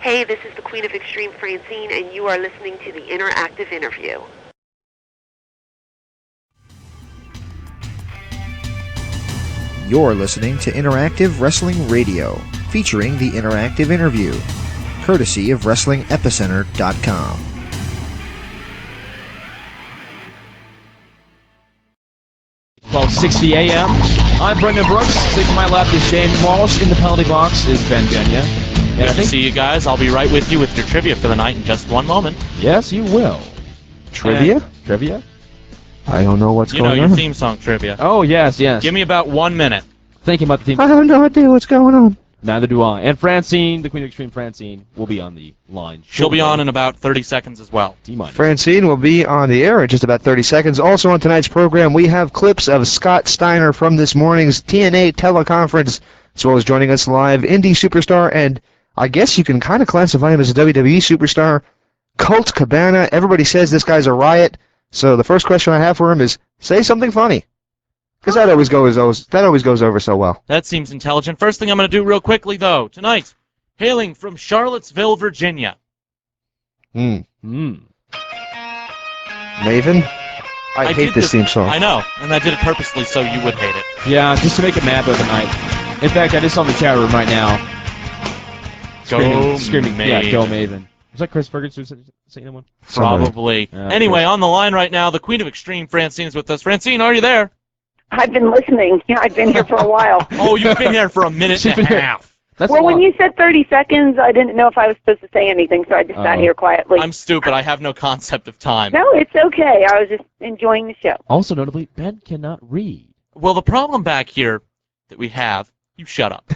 Hey, this is the Queen of Extreme, Francine, and you are listening to the Interactive Interview. You're listening to Interactive Wrestling Radio, featuring the Interactive Interview, courtesy of WrestlingEpicenter.com. $12:60 a.m. I'm Brendan Brooks. Sitting to my left is James Walsh. In the penalty box is Ben Genya. Good to see you guys. I'll be right with you with your trivia for the night in just one moment. Yes, you will. Trivia? Trivia? I don't know what's going on. You know, your theme song trivia. Oh, yes. Give me about 1 minute. Thinking about the theme. I have no idea what's going on. Neither do I. And Francine, the Queen of Extreme Francine, will be on the line. She'll be on in about 30 seconds as well. Francine will be on the air in just about 30 seconds. Also on tonight's program, we have clips of Scott Steiner from this morning's TNA teleconference, as well as joining us live, indie superstar, and I guess you can kind of classify him as a WWE superstar, Colt Cabana. Everybody says this guy's a riot, so the first question I have for him is, say something funny. Because that always goes over so well. That seems intelligent. First thing I'm going to do real quickly, though, tonight, hailing from Charlottesville, Virginia. Maven? I hate this theme song. I know, and I did it purposely so you would hate it. Yeah, just to make it mad tonight. In fact, I just saw in the chat room right now. Screaming, Maven. Yeah, go Maven. Was that Chris Ferguson saying that one? Probably. Anyway, on the line right now, the Queen of Extreme, Francine, is with us. Francine, are you there? I've been listening. I've been here for a while. Oh, you've been here for a minute and a half. Well, when you said 30 seconds, I didn't know if I was supposed to say anything, so I just sat here quietly. I'm stupid. I have no concept of time. No, it's okay. I was just enjoying the show. Also, notably, Ben cannot read. Well, the problem back here that we have... You shut up.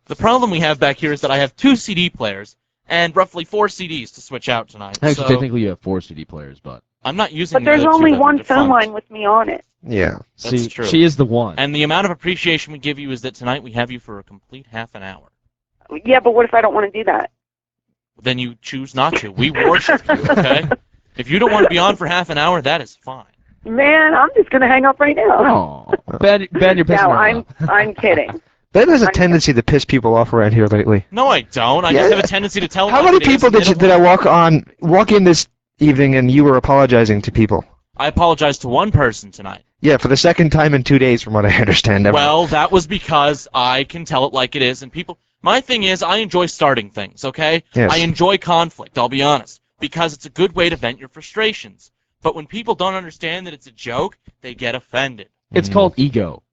The problem we have back here is that I have 2 CD players and roughly 4 CDs to switch out tonight. Actually, technically you have 4 CD players, but... I'm not using But there's only one phone line with me on it. Yeah. That's true. She is the one. And the amount of appreciation we give you is that tonight we have you for a complete half an hour. Yeah, but what if I don't want to do that? Then you choose not to. We worship you, okay? If you don't want to be on for half an hour, that is fine. Man, I'm just going to hang up right now. Oh, Ben, you're pissing me off. I'm kidding. Ben has a tendency to piss people off around here lately. No, I don't. I just have a tendency to tell How many people did I walk in this evening and you were apologizing to people? I apologized to one person tonight. Yeah, for the second time in 2 days, from what I understand. Well, that was because I can tell it like it is, and people... My thing is, I enjoy starting things, okay? Yes. I enjoy conflict, I'll be honest, because it's a good way to vent your frustrations. But when people don't understand that it's a joke, they get offended. It's called ego.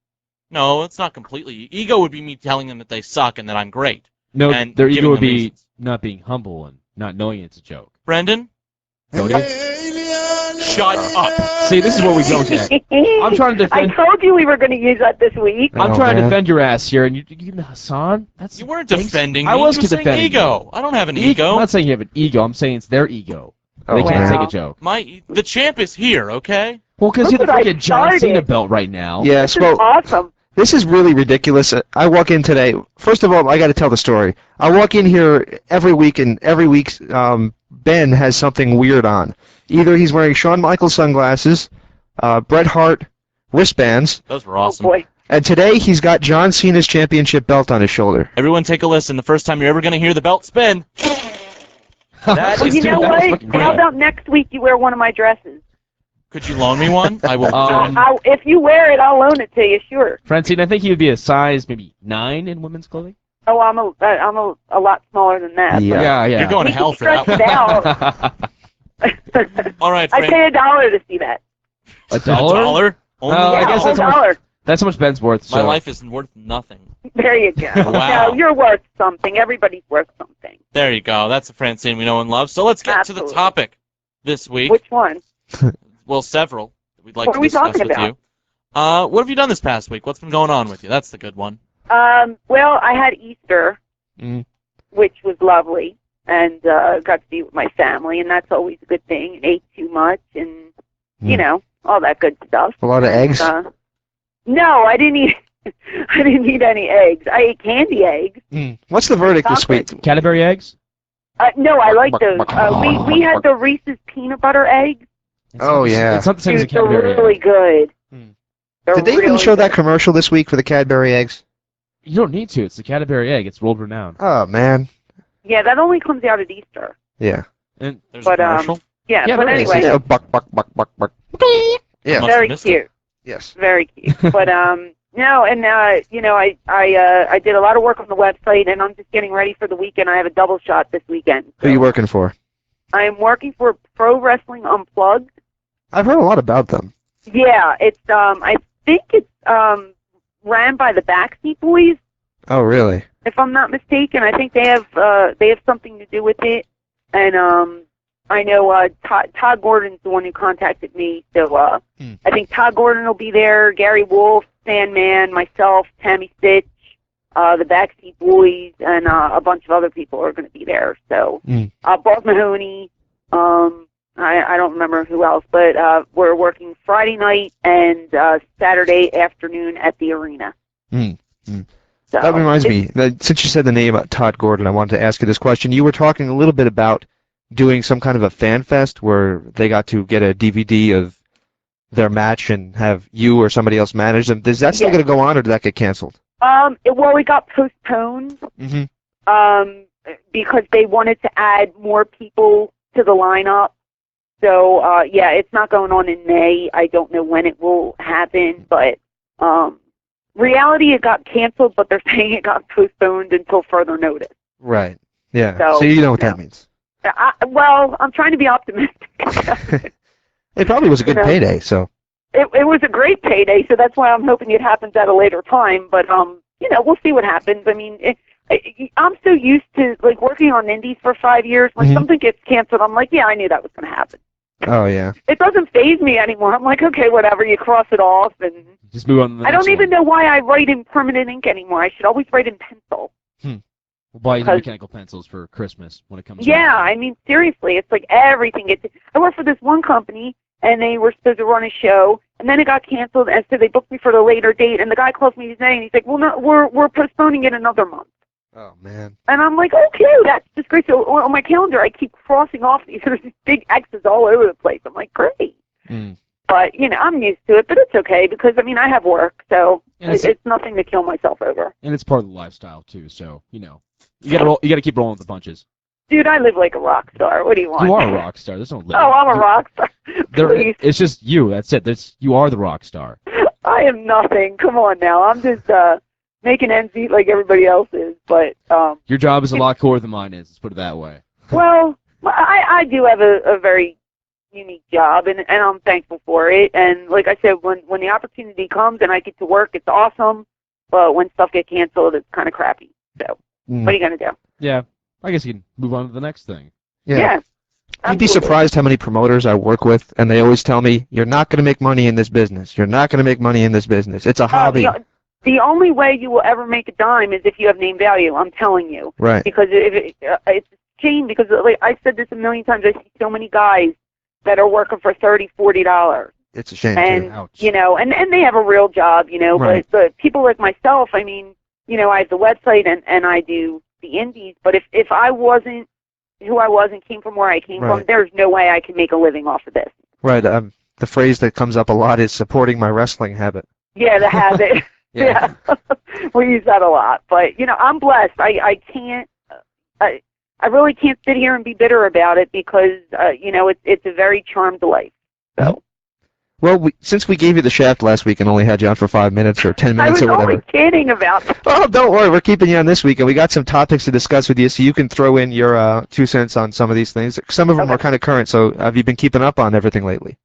No, it's not completely. Ego would be me telling them that they suck and that I'm great. No, and their ego would be reasons. not being humble and not knowing it's a joke. Brendan? Don't you? Shut up. See, this is what we go to. I'm trying to defend... I told you we were going to use that this week. I'm trying to defend your ass here, and you give me Hassan? You weren't defending me. I was saying defending ego. you. I don't have an ego. I'm not saying you have an ego. I'm saying it's their ego. They can't take a joke. The champ is here, okay? Well, because you have the freaking John Cena belt right now. Yes, This is awesome. This is really ridiculous. I walk in today. First of all, I got to tell the story. I walk in here every week, and every week Ben has something weird on. Either he's wearing Shawn Michaels sunglasses, Bret Hart wristbands. Those were awesome. Oh, boy. And today he's got John Cena's championship belt on his shoulder. Everyone take a listen. The first time you're ever going to hear the belt spin. That Well, is you know that was what? fucking How great. about next week you wear one of my dresses? Could you loan me one? I will. If you wear it, I'll loan it to you, sure. Francine, I think he would be a size maybe 9 in women's clothing. Oh, I'm a lot smaller than that. Yeah. You're going to hell for that Stretch one. it out. All right, I Frank. pay $1 to see that. $1? $1? Only I guess whole that's how $1. That's how much Ben's worth. My so. life is worth nothing. There you go. Wow. No, you're worth something. Everybody's worth something. There you go. That's a Francine we know and love. So let's get to the Absolutely. topic this week. Which one? Well, several that we'd like What to are we discuss talking with you. What have you done this past week? What's been going on with you? That's the good one. Well, I had Easter, which was lovely, and got to be with my family, and that's always a good thing. And ate too much, and you know, all that good stuff. A lot of eggs? No, I didn't eat. I didn't eat any eggs. I ate candy eggs. What's the verdict this week? Cadbury eggs? No, I like those. We had the Reese's peanut butter eggs. Oh, yeah. It's not the same as a They're Cadbury egg. really good. Did they even really show that good. commercial this week for the Cadbury eggs? You don't need to. It's the Cadbury egg. It's world renowned. Oh, man. Yeah, that only comes out at Easter. Yeah. And there's But, a commercial. Yeah, Yeah, but there is. anyway, Yeah, buck, buck, buck, buck, buck. Yeah. Must have very missed cute. it. Yes. Very cute. But no, and you know, I did a lot of work on the website, and I'm just getting ready for the weekend. I have a double shot this weekend. Who are you working for? I'm working for Pro Wrestling Unplugged. I've heard a lot about them. Yeah, it's I think it's ran by the Backseat Boys, Oh, really? if I'm not mistaken. I think they have something to do with it, and I know Todd Gordon's the one who contacted me, so I think Todd Gordon will be there, Gary Wolf, Sandman, myself, Tammy Stitch, the Backseat Boys, and a bunch of other people are going to be there. So Bob Mahoney, I don't remember who else, but we're working Friday night and Saturday afternoon at the arena. So That reminds me, since you said the name Todd Gordon, I wanted to ask you this question. You were talking a little bit about doing some kind of a fan fest where they got to get a DVD of their match and have you or somebody else manage them. Is that still going to go on, or did that get canceled? Well, it got postponed because they wanted to add more people to the lineup. So, yeah, it's not going on in May. I don't know when it will happen, but reality, it got canceled, but they're saying it got postponed until further notice. Right. Yeah. So you know what that means. Well, I'm trying to be optimistic. It probably was a good payday, so. It was a great payday, so that's why I'm hoping it happens at a later time. But you know, we'll see what happens. I mean, I'm so used to like working on indies for 5 years. When something gets canceled, I'm like, yeah, I knew that was going to happen. Oh yeah. It doesn't faze me anymore. I'm like, okay, whatever. You cross it off, and Just move on to the I next don't even one. know why I write in permanent ink anymore. I should always write in pencil. We'll buy you the Because- mechanical pencils for Christmas when it comes Yeah, around. I mean, seriously, it's like everything gets. I work for this one company, and they were supposed to run a show, and then it got canceled, and so they booked me for the later date. And the guy calls me today, and he's like, "Well, no, we're postponing it another month." Oh man. And I'm like, "Okay, that's just great." So on my calendar, I keep crossing off these. There's these big X's all over the place. I'm like, "Great," but you know, I'm used to it. But it's okay because I mean, I have work, so And it's nothing to kill myself over. And it's part of the lifestyle too, so you know, you gotta roll. You gotta keep rolling with the punches. Dude, I live like a rock star. What do you want? You are a rock star. There's no limit. Oh, I'm a rock star. Please. It's just you. That's it. You are the rock star. I am nothing. Come on now. I'm just making ends meet like everybody else is. But Your job is a lot cooler than mine is. Let's put it that way. well, I do have a very unique job, and I'm thankful for it. And like I said, when the opportunity comes and I get to work, it's awesome. But when stuff gets canceled, it's kind of crappy. So what are you gonna do? Yeah. I guess you can move on to the next thing. Yeah. You'd be absolutely. surprised how many promoters I work with, and they always tell me, "You're not going to make money in this business. You're not going to make money in this business. It's a hobby." The only way you will ever make a dime is if you have name value. I'm telling you. Right. Because it's a shame. Because like I've said this a million times. I see so many guys that are working for $30, $40. It's a shame And too. Ouch. you know, and they have a real job, you know. Right. But people like myself, I mean, you know, I have the website and I do the indies. But if I wasn't who I was and came from where I came from, there's no way I can make a living off of this. Right. The phrase that comes up a lot is supporting my wrestling habit. Yeah, the habit. Yeah. We use that a lot. But you know, I'm blessed. I can't. I really can't sit here and be bitter about it because you know, it's a very charmed life. So. Well, since we gave you the shaft last week and only had you on for 5 minutes or 10 minutes or I was whatever. only kidding about that. Oh, don't worry. We're keeping you on this week, and we got some topics to discuss with you, so you can throw in your 2 cents on some of these things. Some of them are kind of current, so have you been keeping up on everything lately?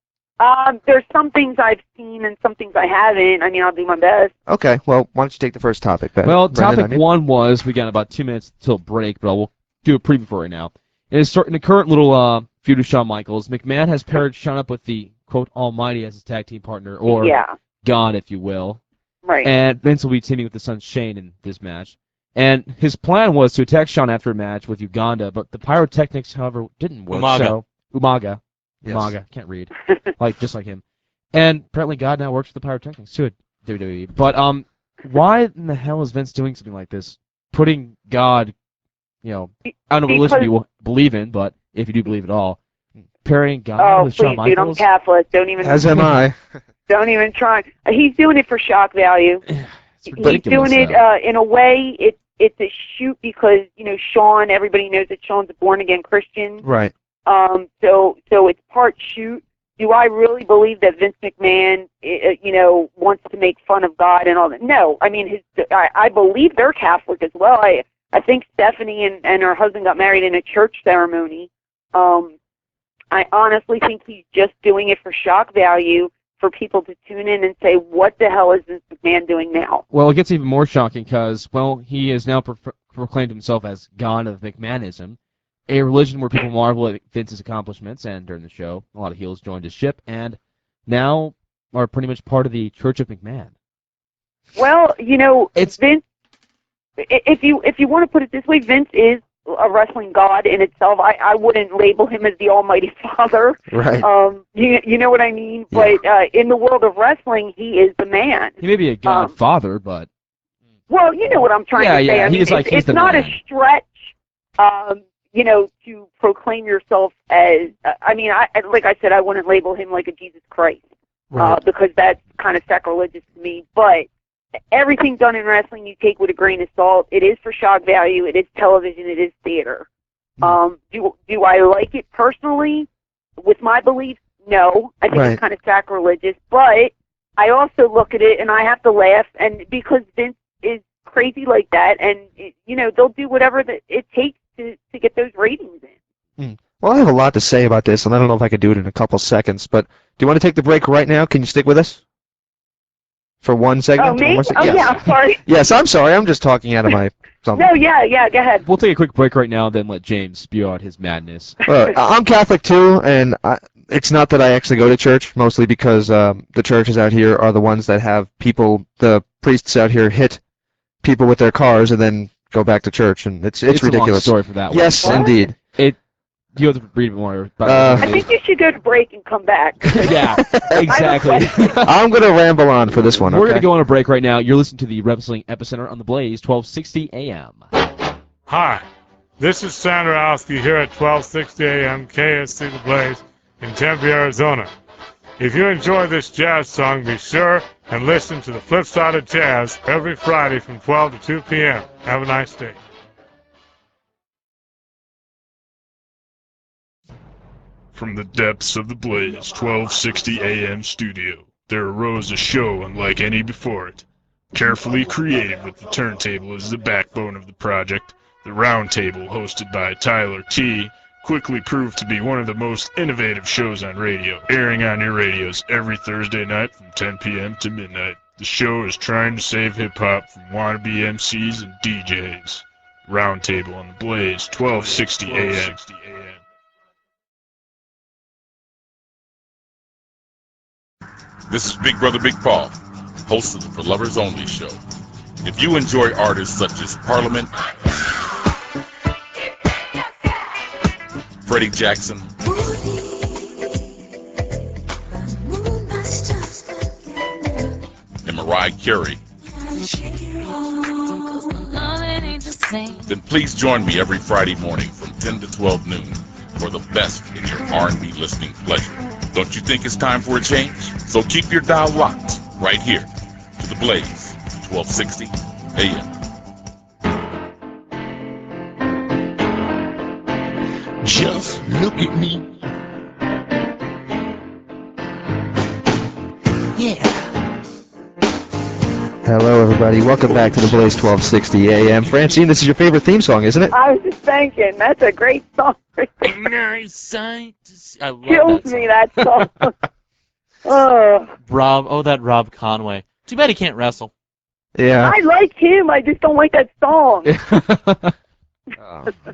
There's some things I've seen and some things I haven't. I mean, I'll do my best. Okay. Well, why don't you take the first topic, Ben? Well, Brendan, topic one was, we got about 2 minutes till break, but we'll do a preview for right now. In the current little feud with Shawn Michaels, McMahon has paired Shawn up with the, quote, Almighty as his tag team partner, or God, if you will. Right. And Vince will be teaming with the son Shane in this match. And his plan was to attack Shawn after a match with Uganda, but the pyrotechnics, however, didn't work. Umaga. So, Umaga. Yes. Umaga. Can't read. Just like him. And apparently God now works with the pyrotechnics too at WWE. But why in the hell is Vince doing something like this? Putting God, you know, I don't know what religion you believe in, but if you do believe at all, pairing God with Shawn please, dude, I'm Michaels. Catholic. Don't even. As am I. Don't even try. He's doing it for shock value. It's He's ridiculous, doing it though. in a way. it's a shoot because, Sean, everybody knows that Sean's a born-again Christian. Right. So it's part shoot. Do I really believe that Vince McMahon, wants to make fun of God and all that? No. I mean, I believe they're Catholic as well. I think Stephanie and her husband got married in a church ceremony. I honestly think he's just doing it for shock value for people to tune in and say, what the hell is Vince McMahon doing now? Well, it gets even more shocking because, he has now proclaimed himself as God of McMahonism, a religion where people marvel at Vince's accomplishments, and during the show, a lot of heels joined his ship, and now are pretty much part of the Church of McMahon. Well, it's Vince. If you want to put it this way, Vince is a wrestling god in itself. I wouldn't label him as the Almighty Father. Right. You know what I mean? Yeah. But in the world of wrestling, he is the man. He may be a godfather, but... Well, you know what I'm trying to say. Yeah, I mean, it's not man. A stretch, to proclaim yourself as... like I said, I wouldn't label him like a Jesus Christ. Right. Because that's kind of sacrilegious to me. But everything done in wrestling you take with a grain of salt. It is for shock value. It is television. It is theater. Do I like it personally? With my beliefs, no. I think it's kind of sacrilegious. But I also look at it and I have to laugh. And because Vince is crazy like that, and they'll do whatever it takes to get those ratings in. Well, I have a lot to say about this, and I don't know if I can do it in a couple seconds. But do you want to take the break right now? Can you stick with us? For one segment? Oh, me? Yes. Yeah, I'm sorry. Yes, I'm sorry. I'm just talking out of my... something. No, yeah, go ahead. We'll take a quick break right now, then let James spew out his madness. I'm Catholic, too, and it's not that I actually go to church, mostly because the churches out here are the ones that have the priests out here hit people with their cars and then go back to church, and it's ridiculous. A long story for that one. Yes, indeed. You have to read more. I think you should go to break and come back. Yeah, exactly. I'm going to ramble on for this one. We're going to go on a break right now. You're listening to the Wrestling Epicenter on the Blaze, 1260 AM. Hi, this is Sandrowski here at 1260 AM KSC The Blaze in Tempe, Arizona. If you enjoy this jazz song, be sure and listen to the Flip Side of Jazz every Friday from 12 to 2 p.m. Have a nice day. From the depths of the Blaze 1260 AM studio, there arose a show unlike any before it. Carefully created with the turntable as the backbone of the project, the Roundtable, hosted by Tyler T., quickly proved to be one of the most innovative shows on radio, airing on your radios every Thursday night from 10 p.m. to midnight. The show is trying to save hip-hop from wannabe MCs and DJs. Roundtable on the Blaze 1260 AM. This is Big Brother Big Paul, host of the For Lovers Only show. If you enjoy artists such as Parliament, Freddie Jackson, and Mariah Carey, then please join me every Friday morning from 10 to 12 noon for the best in your R&B listening pleasure. Don't you think it's time for a change? So keep your dial locked right here to the Blaze, 1260 AM. Just look at me. Yeah. Hello, everybody. Welcome back to the Blaze 1260 AM. Francine, this is your favorite theme song, isn't it? I was just thinking, that's a great song. Nice sight to see. I love Kills that song. me, that song. Oh. That Rob Conway. Too bad he can't wrestle. Yeah. I like him, I just don't like that song.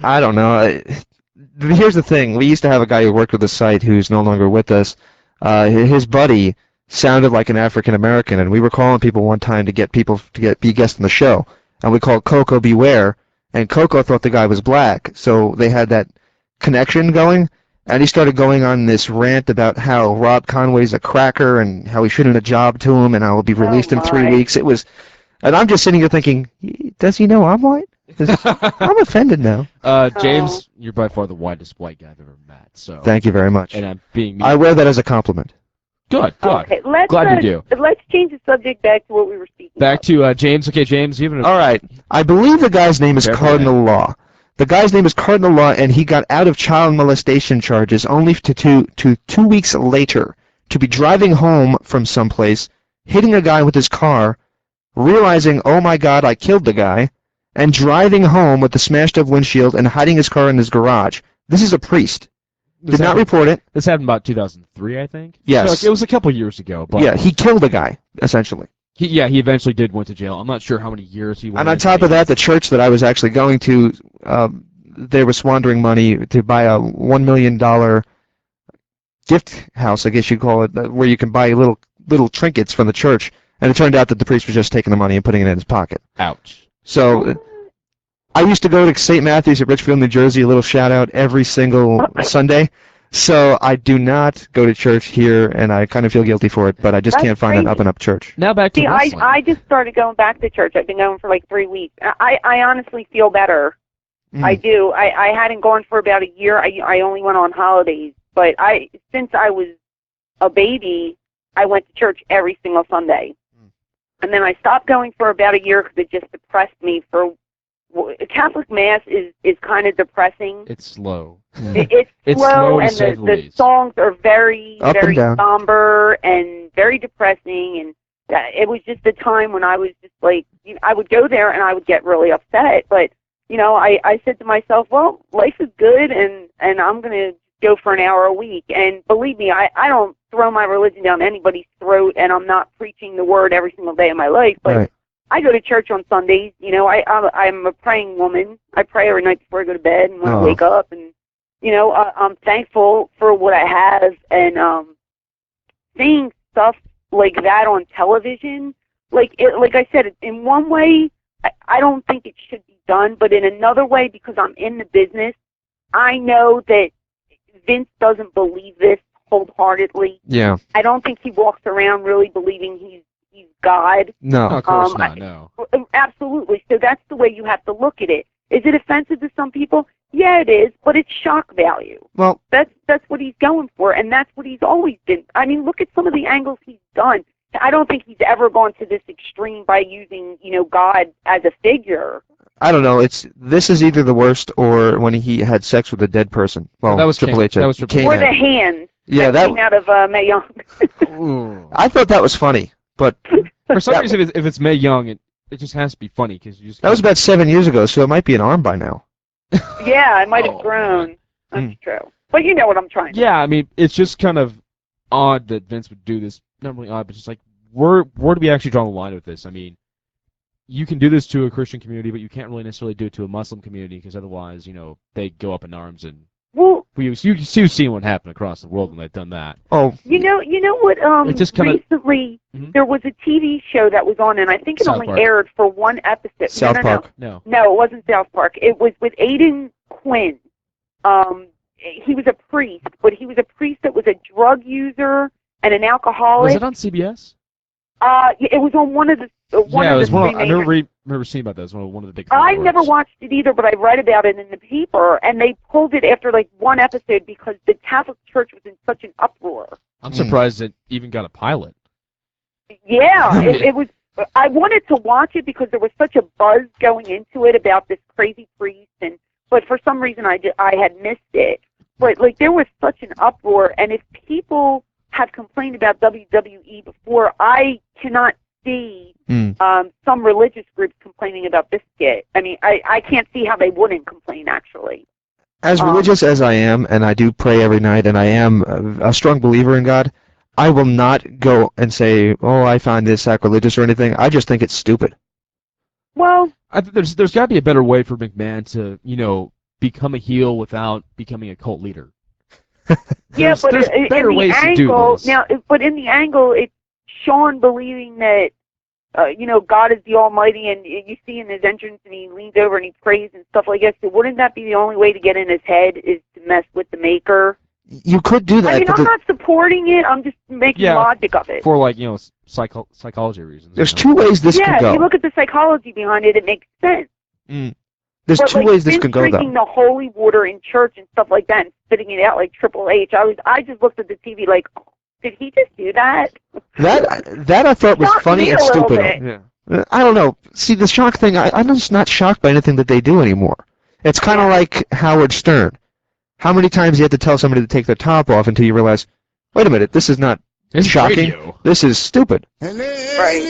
I don't know. Here's the thing. We used to have a guy who worked with the site who's no longer with us. His buddy sounded like an African American, and we were calling people one time to get people to be guests on the show, and we called Coco Beware, and Coco thought the guy was black, so they had that connection going, and he started going on this rant about how Rob Conway's a cracker and how he shouldn't have job to him and how he'll be released in 3 weeks. It was, and I'm just sitting here thinking, does he know I'm white? I'm offended now. James, you're by far the whitest white guy I've ever met. So thank you very much. And I'm being I wear that as a compliment. Good. Okay, let's Glad you do. let's change the subject back to what we were speaking Back of. to James. Okay, James, you have All right. I believe the guy's name is Fair Cardinal Law. The guy's name is Cardinal Law, and he got out of child molestation charges only to 2 weeks later to be driving home from someplace, hitting a guy with his car, realizing, oh my God, I killed the guy, and driving home with the smashed up windshield and hiding his car in his garage. This is a priest. Did not report it. This happened about 2003, I think. Yes. So, it was a couple years ago. But Yeah, he killed a guy, essentially. He eventually did went to jail. I'm not sure how many years he went. And on top of that, the church that I was actually going to, they were squandering money to buy a $1 million gift house, I guess you'd call it, where you can buy little trinkets from the church. And it turned out that the priest was just taking the money and putting it in his pocket. Ouch. So I used to go to St. Matthew's at Richfield, New Jersey, a little shout out every single Sunday. So I do not go to church here, and I kind of feel guilty for it, but I just That's can't find an crazy. up-and-up church. Now back to wrestling. I just started going back to church. I've been going for like 3 weeks. I honestly feel better. I do. I hadn't gone for about a year. I only went on holidays. But since I was a baby, I went to church every single Sunday. And then I stopped going for about a year because it just depressed me. Catholic Mass is kind of depressing. It's slow. It's slow, and the songs are very somber and very depressing. And it was just a time when I was just like, I would go there and I would get really upset. But I said to myself, well, life is good, and I'm going to go for an hour a week. And believe me, I don't throw my religion down anybody's throat, and I'm not preaching the word every single day of my life. But I go to church on Sundays. I'm a praying woman. I pray every night before I go to bed and when I wake up. And, I'm thankful for what I have. And seeing stuff like that on television, like I said, in one way, I don't think it should be done. But in another way, because I'm in the business, I know that Vince doesn't believe this wholeheartedly. Yeah. I don't think he walks around really believing he's God. No. Of course not, no. Absolutely. So that's the way you have to look at it. Is it offensive to some people? Yeah, it is, but it's shock value. Well, that's what he's going for, and that's what he's always been. I mean, look at some of the angles he's done. I don't think he's ever gone to this extreme by using, God as a figure. I don't know. This is either the worst or when he had sex with a dead person. Well, that was Triple H. That was Triple H. Or the hand. Yeah, that came out of Mae Young. I thought that was funny, but for some reason, if it's Mae Young, it just has to be funny because you just. That was about 7 years ago, so it might be an arm by now. Yeah, I might have grown. That's true. But you know what I'm trying to say. Yeah, I mean, it's just kind of odd that Vince would do this. Not really odd, but just like, where do we actually draw the line with this? I mean, you can do this to a Christian community, but you can't really necessarily do it to a Muslim community because otherwise, they go up in arms and. Well, you've seen what happened across the world when they've done that. Oh. You know what? Recently there was a TV show that was on, and I think it South only Park. aired for one episode. South Park. No, it wasn't South Park. It was with Aidan Quinn. He was a priest, but he was a priest that was a drug user and an alcoholic. Was it on CBS? It was on one of the it was three I major. remember seeing about that. It was one of the big. I never watched it either, but I read about it in the paper, and they pulled it after like one episode because the Catholic Church was in such an uproar. I'm surprised it even got a pilot. Yeah, it was. I wanted to watch it because there was such a buzz going into it about this crazy priest, but for some reason I had missed it. But like there was such an uproar, and if people have complained about WWE before, I cannot see some religious groups complaining about this skit. I mean, I can't see how they wouldn't complain, actually. As religious as I am, and I do pray every night, and I am a strong believer in God, I will not go and say, oh, I find this sacrilegious or anything. I just think it's stupid. Well, I think there's got to be a better way for McMahon to, become a heel without becoming a cult leader. Yeah, but there's better ways to do this. Now, but in the angle, it's Sean believing that, God is the Almighty, and you see in his entrance, and he leans over and he prays and stuff like that. So wouldn't that be the only way to get in his head is to mess with the Maker? You could do that. I mean, I'm not supporting it. I'm just making logic of it. For psychology reasons. There's two ways this can go. Yeah, if you look at the psychology behind it, it makes sense. There's two ways this can go, though. Drinking the holy water in church and stuff like that and spitting it out like Triple H. I just looked at the TV like, Did he just do that? That I thought was Shocked funny me and a little stupid. bit. Yeah. I don't know. See, the shock thing, I'm just not shocked by anything that they do anymore. It's kind of like Howard Stern. How many times do you have to tell somebody to take their top off until you realize, wait a minute, this is not It's shocking. radio. This is stupid. Right.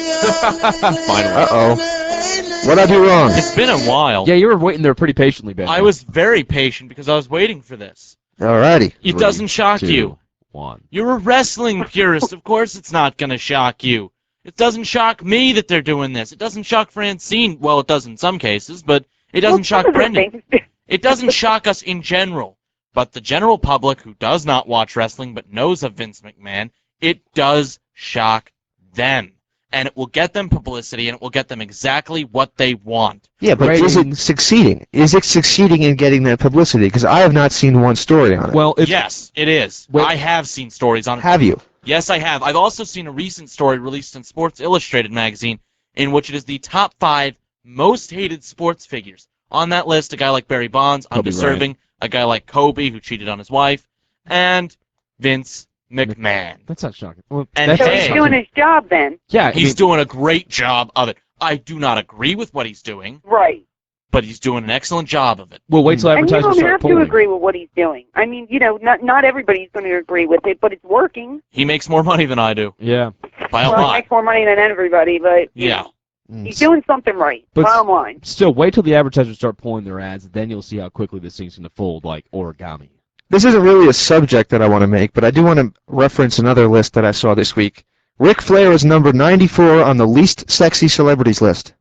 Finally. Uh-oh. What'd I do wrong? It's been a while. Yeah, you were waiting there pretty patiently, Ben. I was very patient because I was waiting for this. Alrighty. It doesn't shock 2, you. 1. You're a wrestling purist. Of course it's not going to shock you. It doesn't shock me that they're doing this. It doesn't shock Francine. Well, it does in some cases, but it doesn't shock Brendan. It doesn't shock us in general. But the general public who does not watch wrestling but knows of Vince McMahon, it does shock them. And it will get them publicity, and it will get them exactly what they want. Yeah, but is it succeeding? Is it succeeding in getting that publicity? Because I have not seen one story on it. Well, yes, it is. I have seen stories on it. Have you? Yes, I have. I've also seen a recent story released in Sports Illustrated magazine in which it is the top 5 most hated sports figures. On that list, a guy like Barry Bonds, undeserving, a guy like Kobe, who cheated on his wife, and Vince McMahon. That's not shocking. Well, And So he's doing his job then. Yeah, he's doing a great job of it. I do not agree with what he's doing, Right. but he's doing an excellent job of it. Well, wait till And you advertisements don't start have pulling. to agree with what he's doing. I mean, not everybody's going to agree with it, but it's working. He makes more money than I do. Yeah. By a Well, he lot. makes more money than everybody, but Yeah. he's doing something right. But Bottom line. Still, wait till the advertisers start pulling their ads, then you'll see how quickly this thing's going to fold like origami. This isn't really a subject that I want to make, but I do want to reference another list that I saw this week. Ric Flair is number 94 on the least sexy celebrities list.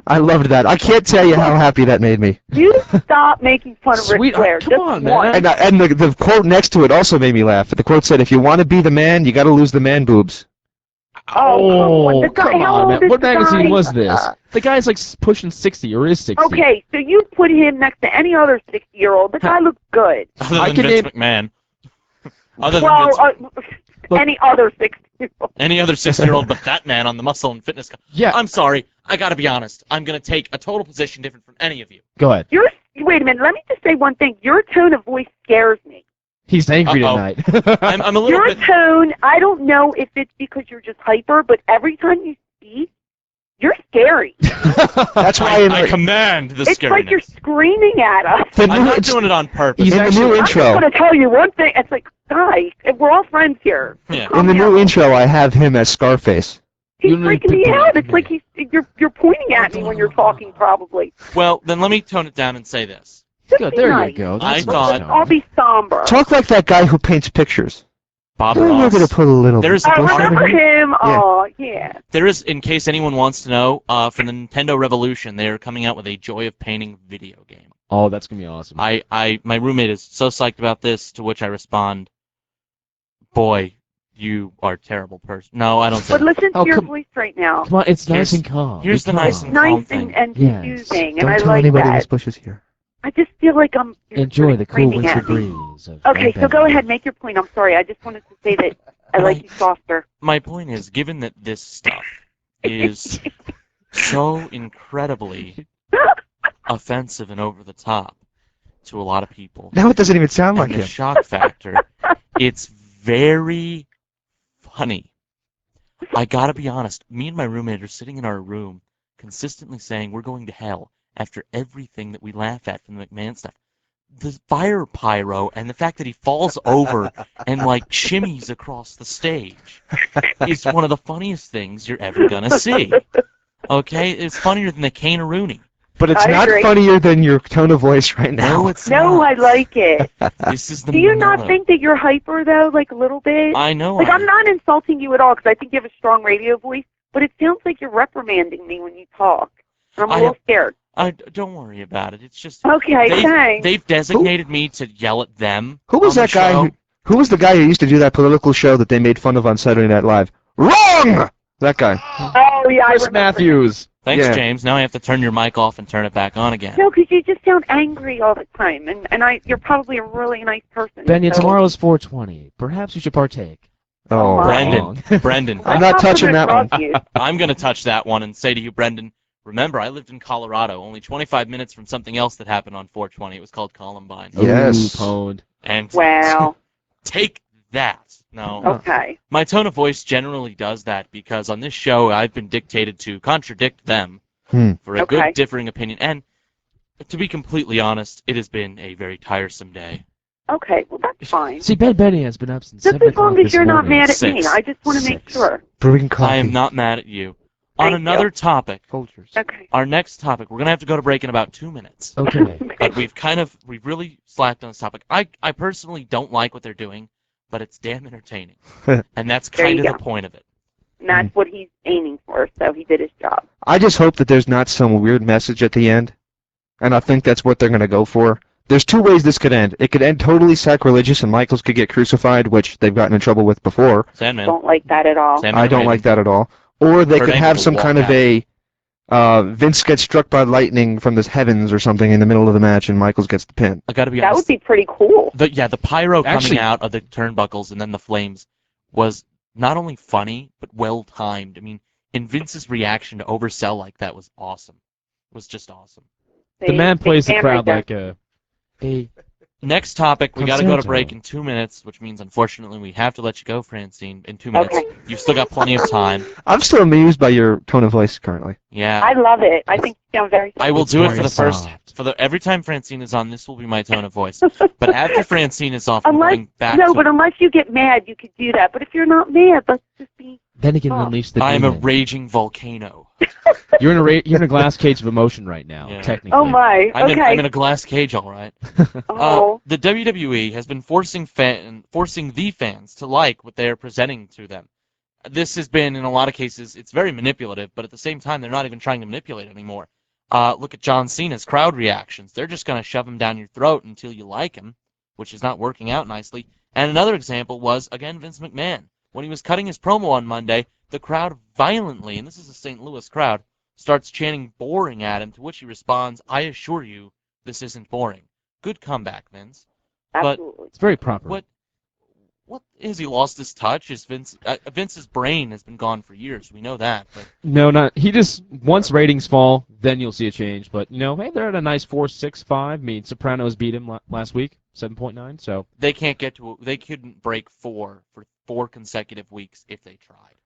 I loved that. I can't tell you how happy that made me. You stop making fun of Ric Sweet, Flair. come Just on, once. man. And the quote next to it also made me laugh. The quote said, if you want to be the man, you got to lose the man boobs. Oh, the guy, come how on, old man. is What the magazine guy? was this? The guy's like pushing 60 or is 60. Okay, so you put him next to any other 60-year-old. The guy looks good. Other I than can Vince McMahon. Other than Well, Vince any other 60-year-old. Any other 60-year-old but that man on the Muscle and Fitness. Yeah. I'm sorry. I got to be honest. I'm going to take a total position different from any of you. Go ahead. Wait a minute. Let me just say one thing. Your tone of voice scares me. He's angry Uh-oh. tonight. I'm a little Your bit. tone, I don't know if it's because you're just hyper, but every time you speak, you're scary. That's why I command the It's like you're scariness. screaming at us. the I'm new, not doing it on purpose. in the new I'm intro, just going to tell you one thing. It's like, guys, we're all friends here. Yeah. in the new intro, I have him as Scarface. He's You need freaking me to- out. It's like you're pointing at me when you're talking, probably. Well, then let me tone it down and say this. Just Good, be there nice. you go. I That's thought- nice, I'll be somber. Talk like that guy who paints pictures. Bob We're Ross. going to put a little There's I bush over remember here. him. Oh, yeah. There is, in case anyone wants to know, for the Nintendo Revolution, they are coming out with a Joy of Painting video game. Oh, that's going to be awesome. My roommate is so psyched about this, to which I respond, boy, you are a terrible person. No, I don't say But that. listen to Oh, your come- voice right now. Come on, it's nice Here's- and calm. here's Be the nice calm. and calm Nice thing. and Yes. confusing, Don't and I tell like anybody that. this bush is here. I just feel like you're Enjoy sort the of cool screaming winter at me. breeze. Of Okay, so go Alabama. ahead, make your point. I'm sorry. I just wanted to say that I like you softer. My point is, given that this stuff is so incredibly offensive and over the top to a lot of people, Now it doesn't even sound like and the him. shock factor, it's very funny. I gotta be honest, me and my roommate are sitting in our room consistently saying we're going to hell after everything that we laugh at from the McMahon stuff. The fire pyro and the fact that he falls over and like shimmies across the stage is one of the funniest things you're ever gonna see. Okay? It's funnier than the Cane-a-Rooney. But it's I not agree. funnier than your tone of voice right now. No, it's No, not. I like it. This is the Do you not mellow. think that you're hyper, though, like a little bit? I know. Like, I'm not insulting you at all, because I think you have a strong radio voice, but it sounds like you're reprimanding me when you talk. I'm a I little have- scared. Don't worry about it. It's just Okay, thanks. they've designated me to yell at them. Who was on that the guy? show. Who was the guy who used to do that political show that they made fun of on Saturday Night Live? Wrong! That guy. Oh, yeah, I Chris remember. Matthews. Thanks, Yeah. James. Now I have to turn your mic off and turn it back on again. No, because you just sound angry all the time, and you're probably a really nice person. Benya, so- tomorrow's 420. Perhaps you should partake. Oh, my. Brendan, I'm not touching that one. love you. I'm going to touch that one and say to you, Brendan, remember, I lived in Colorado, only 25 minutes from something else that happened on 420. It was called Columbine. Yes. Ooh, pwned. And Wow. take that. No. Okay. My tone of voice generally does that because on this show I've been dictated to contradict them for a Okay. good differing opinion. And to be completely honest, it has been a very tiresome day. Okay, well, that's fine. See, Ben Benny has been up since Just 7 as long o'clock as this you're not morning. mad at me. 6. I just want to make 6. sure. Brewing coffee. I am not mad at you. Thank On you. another topic, Folgers. Okay. our next topic, we're going to have to go to break in about 2 minutes. Okay. But we've really slacked on this topic. I personally don't like what they're doing, but it's damn entertaining. And that's There kind you of go. the point of it. And that's what he's aiming for, so he did his job. I just hope that there's not some weird message at the end, and I think that's what they're going to go for. There's two ways this could end. It could end totally sacrilegious and Michaels could get crucified, which they've gotten in trouble with before. Sandman. Don't like that at all. Sandman I don't Raven. like that at all. Or they Kurt could Angle have will some walk kind of out. Vince gets struck by lightning from the heavens or something in the middle of the match and Michaels gets the pin. I got to be That honest. would be pretty cool. The pyro Actually- coming out of the turnbuckles and then the flames was not only funny, but well timed. I mean, and Vince's reaction to oversell like that was awesome. It was just awesome. The man plays the stand crowd right like a Next topic, we got to go to Concerto. break in 2 minutes, which means unfortunately we have to let you go, Francine, in 2 minutes. Okay. You've still got plenty of time. I'm still amused by your tone of voice currently. Yeah. I love it. I think you sound very I will It's do it very for the first soft. every time Francine is on, this will be my tone of voice. But after Francine is off, I'm Unless, going back no, to but unless you get mad, you could do that. But if you're not mad, let's just be... Then again, Oh. unleash the I am a demon. raging volcano. You're in a glass cage of emotion right now, Yeah. technically. Oh, my. I'm Okay. in a glass cage, all right. Oh. The WWE has been forcing the fans to like what they are presenting to them. This has been, in a lot of cases, it's very manipulative, but at the same time, they're not even trying to manipulate anymore. Look at John Cena's crowd reactions. They're just going to shove him down your throat until you like him, which is not working out nicely. And another example was, again, Vince McMahon. When he was cutting his promo on Monday, the crowd violently, and this is a St. Louis crowd, starts chanting boring at him, to which he responds, I assure you, this isn't boring. Good comeback, Vince. Absolutely. It's very proper. What has he lost his touch? Is Vince's brain has been gone for years. We know that. But No, not he. Just once ratings fall, then you'll see a change. But hey, they're at a nice 4.65. I mean, Sopranos beat him last week, 7.9. So they can't get to. They couldn't break 4 for 4 consecutive weeks if they tried.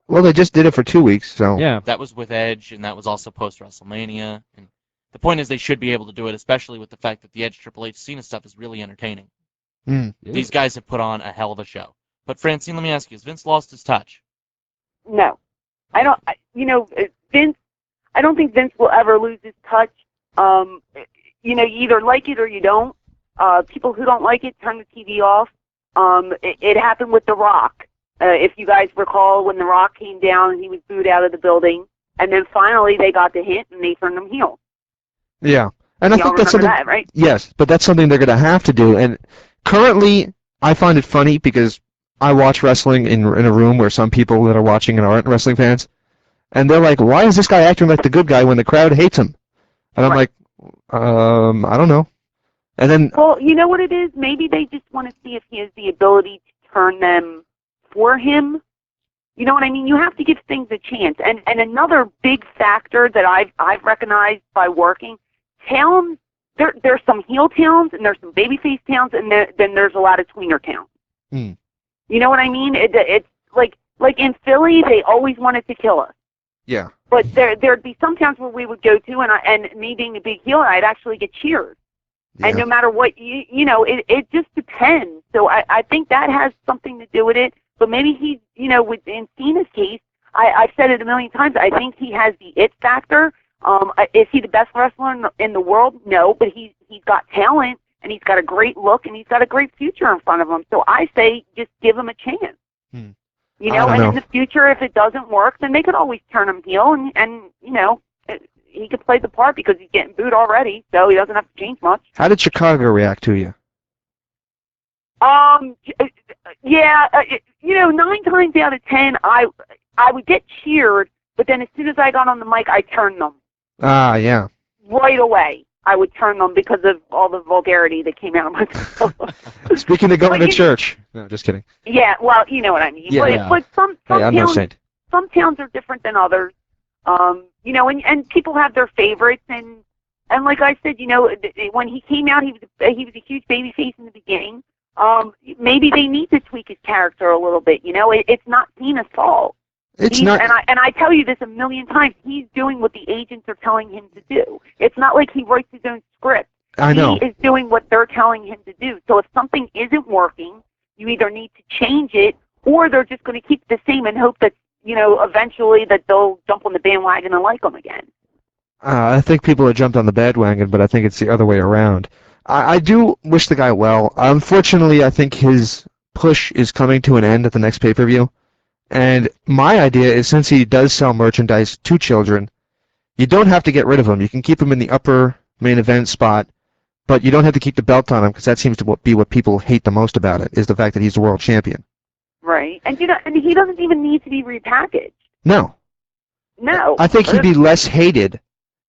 Well, they just did it for 2 weeks, so... yeah, That was with Edge, and that was also post WrestleMania. And the point is, they should be able to do it, especially with the fact that the Edge Triple H Cena stuff is really entertaining. These guys have put on a hell of a show. But Francine, let me ask you: has Vince lost his touch? No. I don't... Vince... I don't think Vince will ever lose his touch. You either like it or you don't. People who don't like it, turn the TV off. It happened with The Rock. If you guys recall, when The Rock came down and he was booed out of the building, and then finally they got the hint and they turned him heel. Yeah. And I Y'all think that's remember something... that, right? Yes, but that's something they're going to have to do. And currently, I find it funny because I watch wrestling in a room where some people that are watching and aren't wrestling fans, and they're like, why is this guy acting like the good guy when the crowd hates him? And I'm like, I don't know. And then... Well, you know what it is? Maybe they just want to see if he has the ability to turn them for him. You know what I mean? You have to give things a chance. And another big factor that I've recognized by working, towns, there's some heel towns and there's some babyface towns, and then there's a lot of tweener towns. You know what I mean? It's like in Philly, they always wanted to kill us. Yeah. But there'd be some towns where we would go to, and me being a big heel, I'd actually get cheered. Yeah. And no matter what, it just depends. So I think that has something to do with it. But maybe he's, in Cena's case, I've said it a million times, I think he has the it factor. Is he the best wrestler in the world? No, but he's got talent, and he's got a great look, and he's got a great future in front of him. So I say just give him a chance. I And don't know. in the future, if it doesn't work, then they could always turn him heel, and he could play the part because he's getting booed already, so he doesn't have to change much. How did Chicago react to you? Yeah, 9 times out of 10, I would get cheered, but then as soon as I got on the mic, I turned them Ah, yeah. right away. I would turn them because of all the vulgarity that came out of my mouth. Speaking of going But to church. No, just kidding. Yeah, well, you know what I mean. Yeah. But some Hey, I'm no towns, saint. some towns are different than others. And people have their favorites, and like I said, when he came out, he was a huge baby face in the beginning. maybe they need to tweak his character a little bit. You know, it's not Cena's fault. It's not. And I tell you this a million times. He's doing what the agents are telling him to do. It's not like he writes his own script. I know. He is doing what they're telling him to do. So if something isn't working, you either need to change it, or they're just going to keep it the same and hope that, you know, eventually that they'll jump on the bandwagon and like him again. I think people have jumped on the bandwagon, but I think it's the other way around. I do wish the guy well. Unfortunately, I think his push is coming to an end at the next pay-per-view. And my idea is, since he does sell merchandise to children, you don't have to get rid of him. You can keep him in the upper main event spot, but you don't have to keep the belt on him, because that seems to be what people hate the most about it, is the fact that he's the world champion. Right. And, you know, and he doesn't even need to be repackaged. No. No. I think he'd be less hated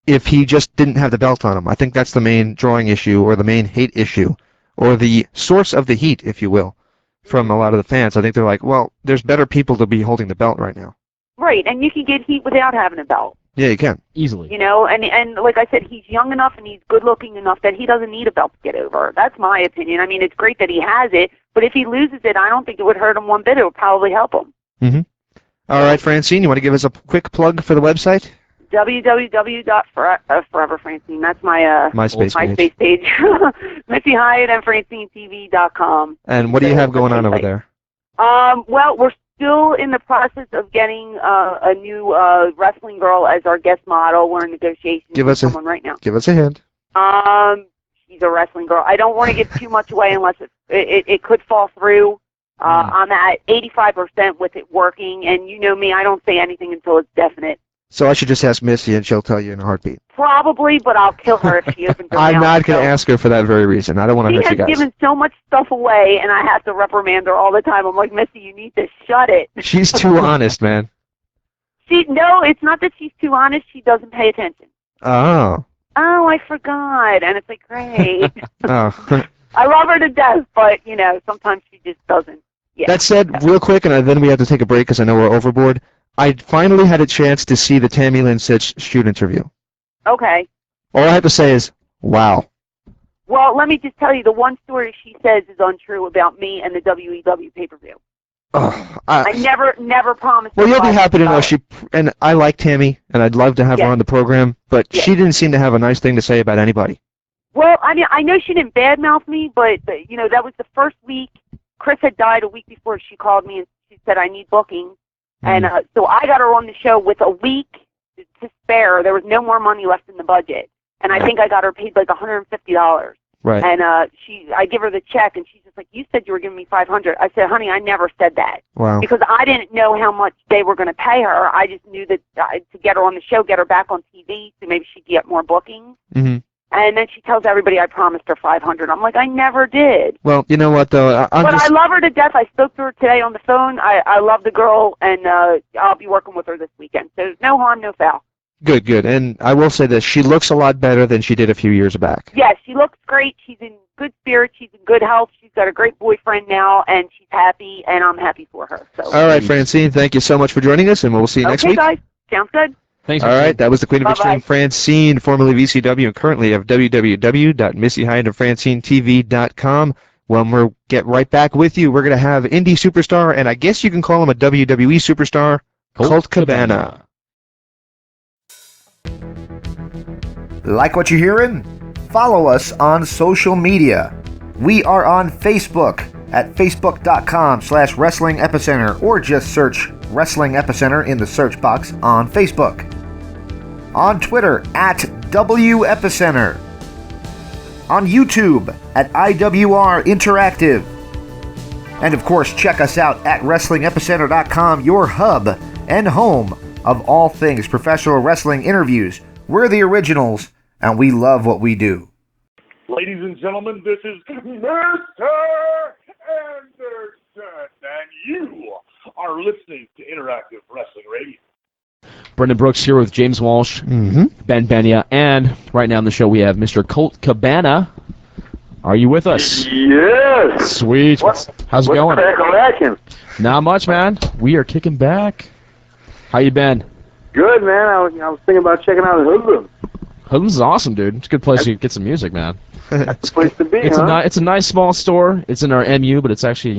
if he just didn't have the belt on him. I think that's the main drawing issue, or the main hate issue, or the source of the heat, if you will, from a lot of the fans. I think they're like, well, there's better people to be holding the belt right now. Right, and you can get heat without having a belt. Yeah, you can. Easily. You know, and like I said, he's young enough and he's good-looking enough that he doesn't need a belt to get over. That's my opinion. I mean, it's great that he has it, but if he loses it, I don't think it would hurt him one bit. It would probably help him. Mm-hmm. All right, Francine, you want to give us a quick plug for the website? www.forever Francine. That's my MySpace page. Missy Hyatt and FrancineTV.com. And what do you have going on over there? Well, we're still in the process of getting a new wrestling girl as our guest model. We're in negotiations with someone right now. Give us a hint. She's a wrestling girl. I don't want to give too much away unless it could fall through. I'm at 85% with it working, and you know me, I don't say anything until it's definite. So I should just ask Missy, and she'll tell you in a heartbeat. Probably, but I'll kill her if she opens her mouth. I'm not going to ask her for that very reason. I don't want to hurt you guys. She has given so much stuff away, and I have to reprimand her all the time. I'm like, Missy, you need to shut it. She's too honest, man. No, it's not that she's too honest. She doesn't pay attention. Oh. Oh, I forgot. And it's like, great. Oh. I love her to death, but, you know, sometimes she just doesn't. Yeah. That said, real quick, and then we have to take a break because I know we're overboard. I finally had a chance to see the Tammy Lynn Sitch shoot interview. Okay. All I have to say is, wow. Well, let me just tell you, the one story she says is untrue about me and the WEW pay-per-view. I never promised. Well, you'll be happy to know and I like Tammy, and I'd love to have her on the program, but she didn't seem to have a nice thing to say about anybody. Well, I mean, I know she didn't badmouth me, but you know, that was the first week. Chris had died a week before. She called me and she said, I need bookings. And so I got her on the show with a week to spare. There was no more money left in the budget. And I think I got her paid like $150. Right. And I give her the check, and she's just like, you said you were giving me $500. I said, honey, I never said that. Wow. Because I didn't know how much they were going to pay her. I just knew that to get her on the show, get her back on TV, so maybe she'd get more bookings. Mm-hmm. And then she tells everybody I promised her $500. I'm like, I never did. Well, you know what, though? I love her to death. I spoke to her today on the phone. I love the girl, and I'll be working with her this weekend. So no harm, no foul. Good, good. And I will say this, she looks a lot better than she did a few years back. Yes, she looks great. She's in good spirits. She's in good health. She's got a great boyfriend now, and she's happy, and I'm happy for her. So. All right, Francine, thank you so much for joining us, and we'll see you next week. Okay, guys. Sounds good. Thanks. All right, that was the Queen of Extreme, Francine, formerly VCW, and currently of www.missyhyattandfrancineTV.com. When we get right back with you, we're going to have indie superstar, and I guess you can call him a WWE superstar, Colt Cabana. Like what you're hearing? Follow us on social media. We are on Facebook at facebook.com/Wrestling Epicenter, or just search Wrestling Epicenter in the search box on Facebook. On Twitter at WEpicenter. On YouTube at IWR Interactive. And of course, check us out at WrestlingEpicenter.com, your hub and home of all things professional wrestling interviews. We're the originals, and we love what we do. Ladies and gentlemen, this is Mr. Anderson, and you are listening to Interactive Wrestling Radio. Brendan Brooks here with James Walsh, Ben Benya, and right now on the show we have Mr. Colt Cabana. Are you with us? Yes. Sweet. How's it going? What's the Not much, man. We are kicking back. How you been? Good, man. I was thinking about checking out Hoodlum. Hoodlums is awesome, dude. It's a good place to get some music, man. That's the place to be, It's a nice small store. It's in our MU, but it's actually,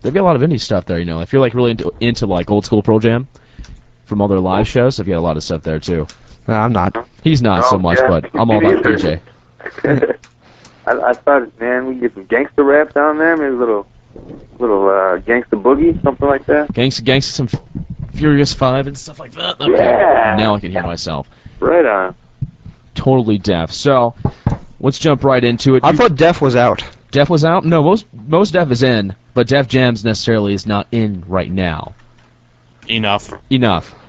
they've got a lot of indie stuff there, If you're, like, really into like, old school Pearl Jam from all their live shows, they've got a lot of stuff there, too. No, I'm not. He's not so much, but I'm all about DJ. I thought, man, we can get some gangster rap down there, maybe a little gangster boogie, something like that. Gangsta, some Furious 5 and stuff like that. Okay. Yeah. Now I can hear myself. Right on. Totally deaf. So, let's jump right into it. I thought Def was out. Def was out? No, most Def is in, but Def Jams necessarily is not in right now. Enough.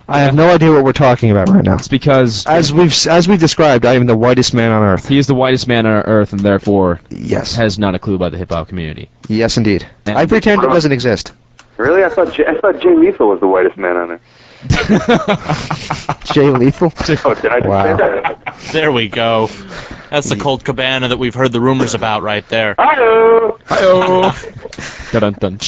I have no idea what we're talking about right now. It's because as we've described, I am the whitest man on earth. He is the whitest man on earth, and therefore has not a clue about the hip hop community. Yes, indeed. I pretend it doesn't exist. Really? I thought Jay Lethal was the whitest man on earth. Jay Lethal? Oh, did I just say that? There we go. That's the Colt Cabana that we've heard the rumors about right there. Hi-oh! Hi-oh! Dun-dun-dun.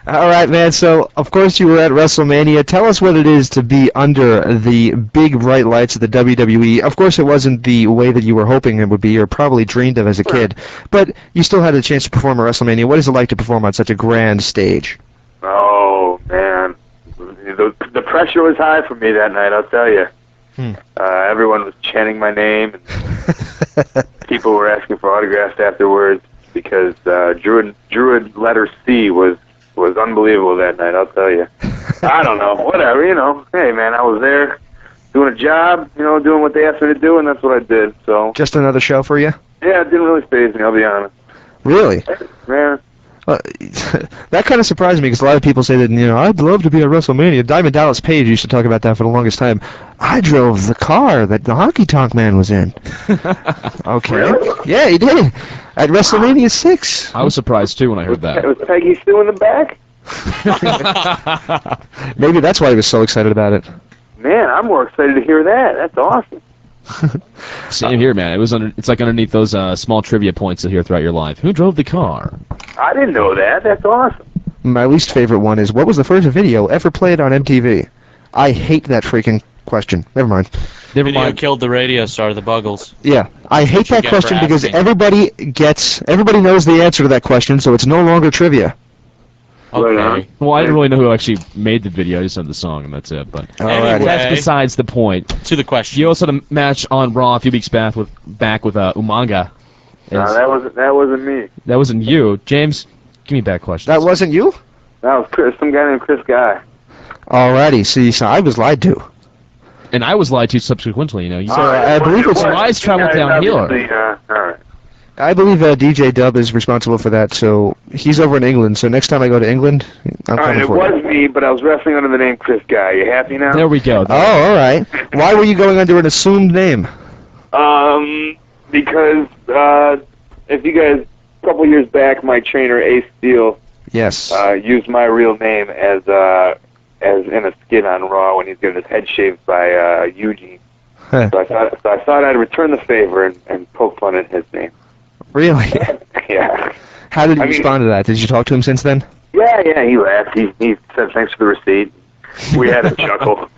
All right, man. So, of course, you were at WrestleMania. Tell us what it is to be under the big bright lights of the WWE. Of course, it wasn't the way that you were hoping it would be or probably dreamed of as a kid, but you still had a chance to perform at WrestleMania. What is it like to perform on such a grand stage? Oh, man. The pressure was high for me that night, I'll tell you. Everyone was chanting my name, and people were asking for autographs afterwards because Druid letter C was unbelievable that night, I'll tell you. I don't know, whatever, Hey, man, I was there doing a job, doing what they asked me to do, and that's what I did, so. Just another show for you? Yeah, it didn't really faze me, I'll be honest. Really? Yeah. That kind of surprised me because a lot of people say that, I'd love to be at WrestleMania. Diamond Dallas Page used to talk about that for the longest time. I drove the car that the Honky Tonk Man was in. Okay. Really? Yeah, he did. At WrestleMania 6. I was surprised, too, when I heard that. Was Peggy still in the back? Maybe that's why he was so excited about it. Man, I'm more excited to hear that. That's awesome. Same here, man. It's like underneath those small trivia points that you hear throughout your life. Who drove the car? I didn't know that. That's awesome. My least favorite one is, what was the first video ever played on MTV? I hate that freaking question. Never mind. Video killed the radio star, the Buggles. Yeah, I hate that question because everybody knows the answer to that question, so it's no longer trivia. Okay. Well, I didn't really know who actually made the video. I just heard the song, and that's it. But anyway, that's besides the point. To the question. You also had a match on Raw a few weeks back with Umaga. No, that wasn't me. That wasn't you. James, give me back questions. That wasn't you? That was Chris, some guy named Chris Guy. Alrighty, see, so I was lied to. And I was lied to subsequently, So I believe it's lies travel downhill. Alright. I believe DJ Dub is responsible for that, so he's over in England, so next time I go to England, I'm coming for it was me, but I was wrestling under the name Chris Guy. You happy now? There we go. Oh, alright. Why were you going under an assumed name? Because, if you guys, a couple years back, my trainer, Ace Steele, yes, used my real name as in a skit on Raw when he's getting his head shaved by Eugene. So I thought I'd return the favor and poke fun at his name. Really? Yeah. How did he respond to that? Did you talk to him since then? Yeah, he laughed. He said thanks for the receipt. We had a chuckle.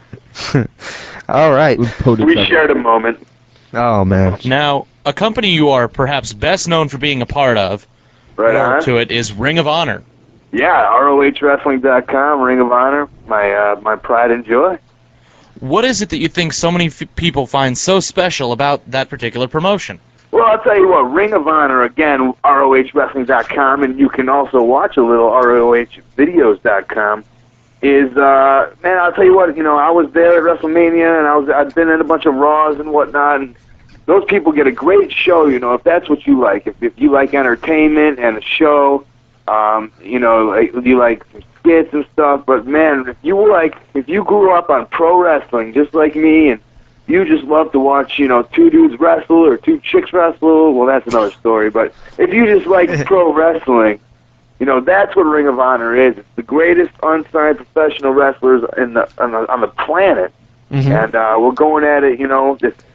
All right. We shared a moment. Oh, man. Now, a company you are perhaps best known for being a part of, to it, is Ring of Honor. Yeah, ROHWrestling.com, Ring of Honor, my pride and joy. What is it that you think so many people find so special about that particular promotion? Well, I'll tell you what, Ring of Honor, again, ROHWrestling.com, and you can also watch a little ROHvideos.com, is, man, I'll tell you what, I was there at WrestleMania, and I'd been in a bunch of Raws and whatnot, and those people get a great show, if that's what you like. If you like entertainment and a show, you like some skits and stuff, but man, if you grew up on pro wrestling just like me, and you just love to watch, two dudes wrestle or two chicks wrestle, well, that's another story, but if you just like pro wrestling, that's what Ring of Honor is. It's the greatest unsigned professional wrestlers on the planet, and we're going at it,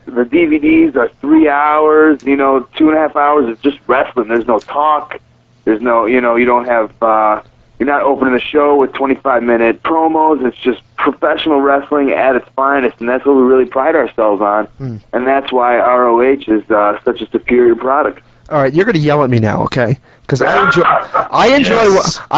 the DVDs are 3 hours, 2.5 hours of just wrestling. There's no talk. There's no, you don't have, you're not opening the show with 25-minute promos. It's just professional wrestling at its finest, and that's what we really pride ourselves on. And that's why ROH is such a superior product. All right, you're going to yell at me now, okay? Because I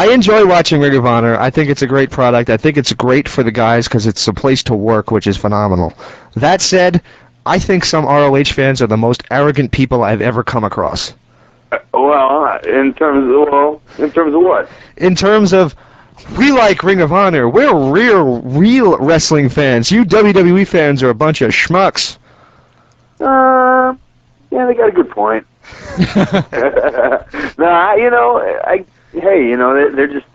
enjoy watching Ring of Honor. I think it's a great product. I think it's great for the guys because it's a place to work, which is phenomenal. That said, I think some ROH fans are the most arrogant people I've ever come across. Well, in terms of what? In terms of, we like Ring of Honor. We're real wrestling fans. You WWE fans are a bunch of schmucks. Yeah, they got a good point. They're just,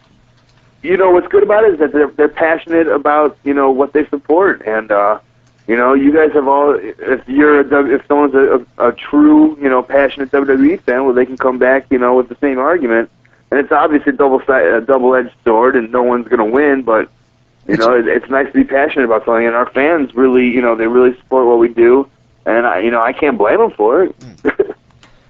what's good about it is that they're passionate about, what they support, and you guys have all. If someone's a true, passionate WWE fan, well, they can come back, with the same argument, and it's obviously a double-edged sword, and no one's gonna win, but it's nice to be passionate about something, and our fans really, they really support what we do, and I can't blame them for it.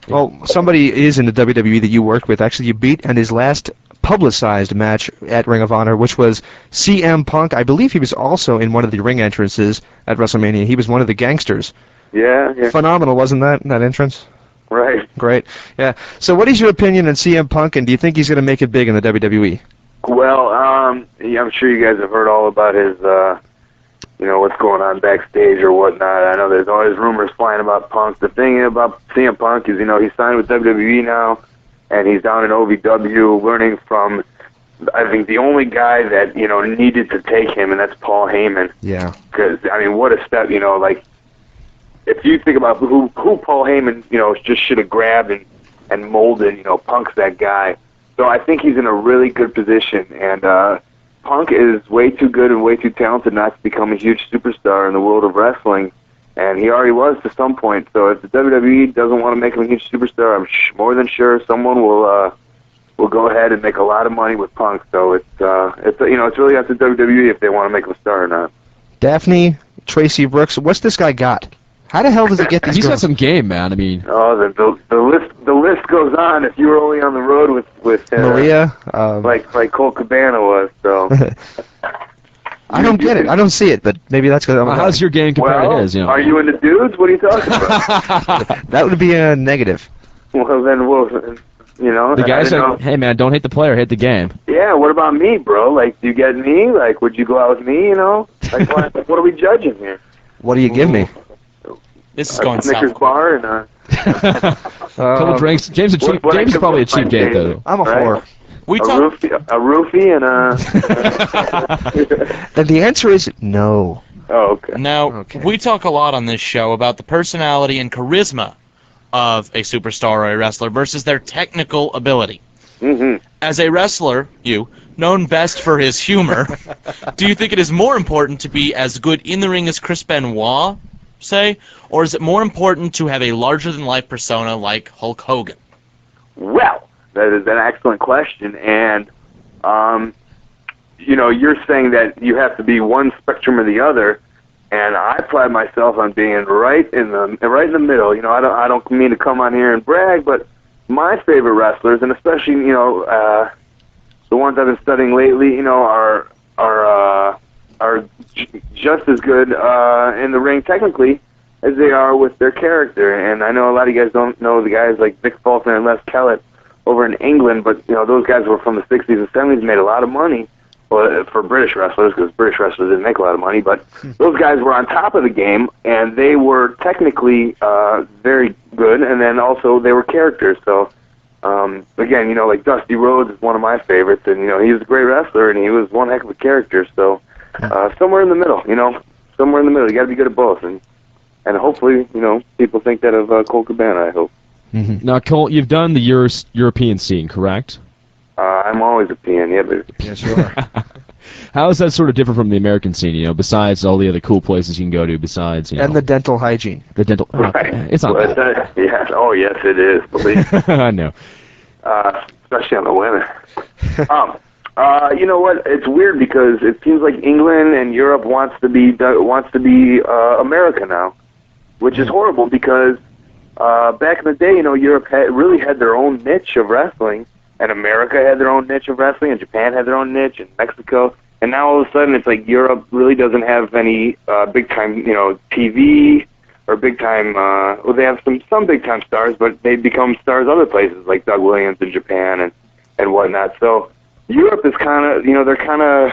Well, somebody is in the WWE that you worked with. Actually, you beat in his last publicized match at Ring of Honor, which was CM Punk. I believe he was also in one of the ring entrances at WrestleMania. He was one of the gangsters. Yeah. Phenomenal, wasn't that entrance? Right. Great. Yeah. So what is your opinion on CM Punk, and do you think he's going to make it big in the WWE? Well, I'm sure you guys have heard all about his, what's going on backstage or whatnot. I know there's always rumors flying about Punk. The thing about CM Punk is, he's signed with WWE now, and he's down in OVW learning from, I think, the only guy that, needed to take him, and that's Paul Heyman. Yeah. Because, what a step, if you think about who Paul Heyman, just should have grabbed and molded, Punk's that guy. So I think he's in a really good position, and Punk is way too good and way too talented not to become a huge superstar in the world of wrestling, and he already was to some point. So if the WWE doesn't want to make him a huge superstar, I'm more than sure someone will go ahead and make a lot of money with Punk. So it's really up to WWE if they want to make him a star or not. Daphne, Tracy Brooks, what's this guy got? How the hell does he get these? He's girls? got some game, man. I mean, the list goes on. If you were only on the road with Maria, like Colt Cabana was, so. I don't get it. I don't see it, but maybe that's because I'm. How's your game compared to his? Are you into dudes? What are you talking about? That would be a negative. Well, then the guys are. Hey, man, don't hate the player, hate the game. Yeah. What about me, bro? Like, do you get me? Like, would you go out with me? Like, what are we judging here? What do you give me? This is going Snickers south. bar and couple drinks. James is probably a cheap date though. I'm a whore. A roofie and Then the answer is no. Oh, okay. Now, we talk a lot on this show about the personality and charisma of a superstar or a wrestler versus their technical ability. Mm-hmm. As a wrestler, known best for his humor, do you think it is more important to be as good in the ring as Chris Benoit, say, or is it more important to have a larger-than-life persona like Hulk Hogan? Well, that is an excellent question, and you're saying that you have to be one spectrum or the other, and I pride myself on being right in the middle. I don't mean to come on here and brag, but my favorite wrestlers, and especially the ones I've been studying lately, are just as good in the ring technically as they are with their character. And I know a lot of you guys don't know the guys like Vic Faulkner and Les Kellett over in England, but those guys were from the 60s and 70s, made a lot of money. Well, for British wrestlers, because British wrestlers didn't make a lot of money, but those guys were on top of the game, and they were technically very good, and then also they were characters. So, again, like Dusty Rhodes is one of my favorites, and he was a great wrestler, and he was one heck of a character. So, somewhere in the middle, somewhere in the middle. You got to be good at both, and hopefully, people think that of Colt Cabana. I hope. Mm-hmm. Now, Colt, you've done the European scene, correct? I'm always a PN, yeah, but yeah, sure. How is that sort of different from the American scene? Besides all the other cool places you can go to, besides and the dental hygiene. The dental. Right. It's not. Well, yes. Oh, yes, it is. Believe me. I know. Especially on the women. You know what? It's weird because it seems like England and Europe wants to be America now, which is horrible because back in the day, Europe really had their own niche of wrestling, and America had their own niche of wrestling, and Japan had their own niche, and Mexico. And now all of a sudden it's like Europe really doesn't have any big time, TV or big time. Well, they have some big time stars, but they become stars other places like Doug Williams in Japan and whatnot. So Europe is kind of, they're kind of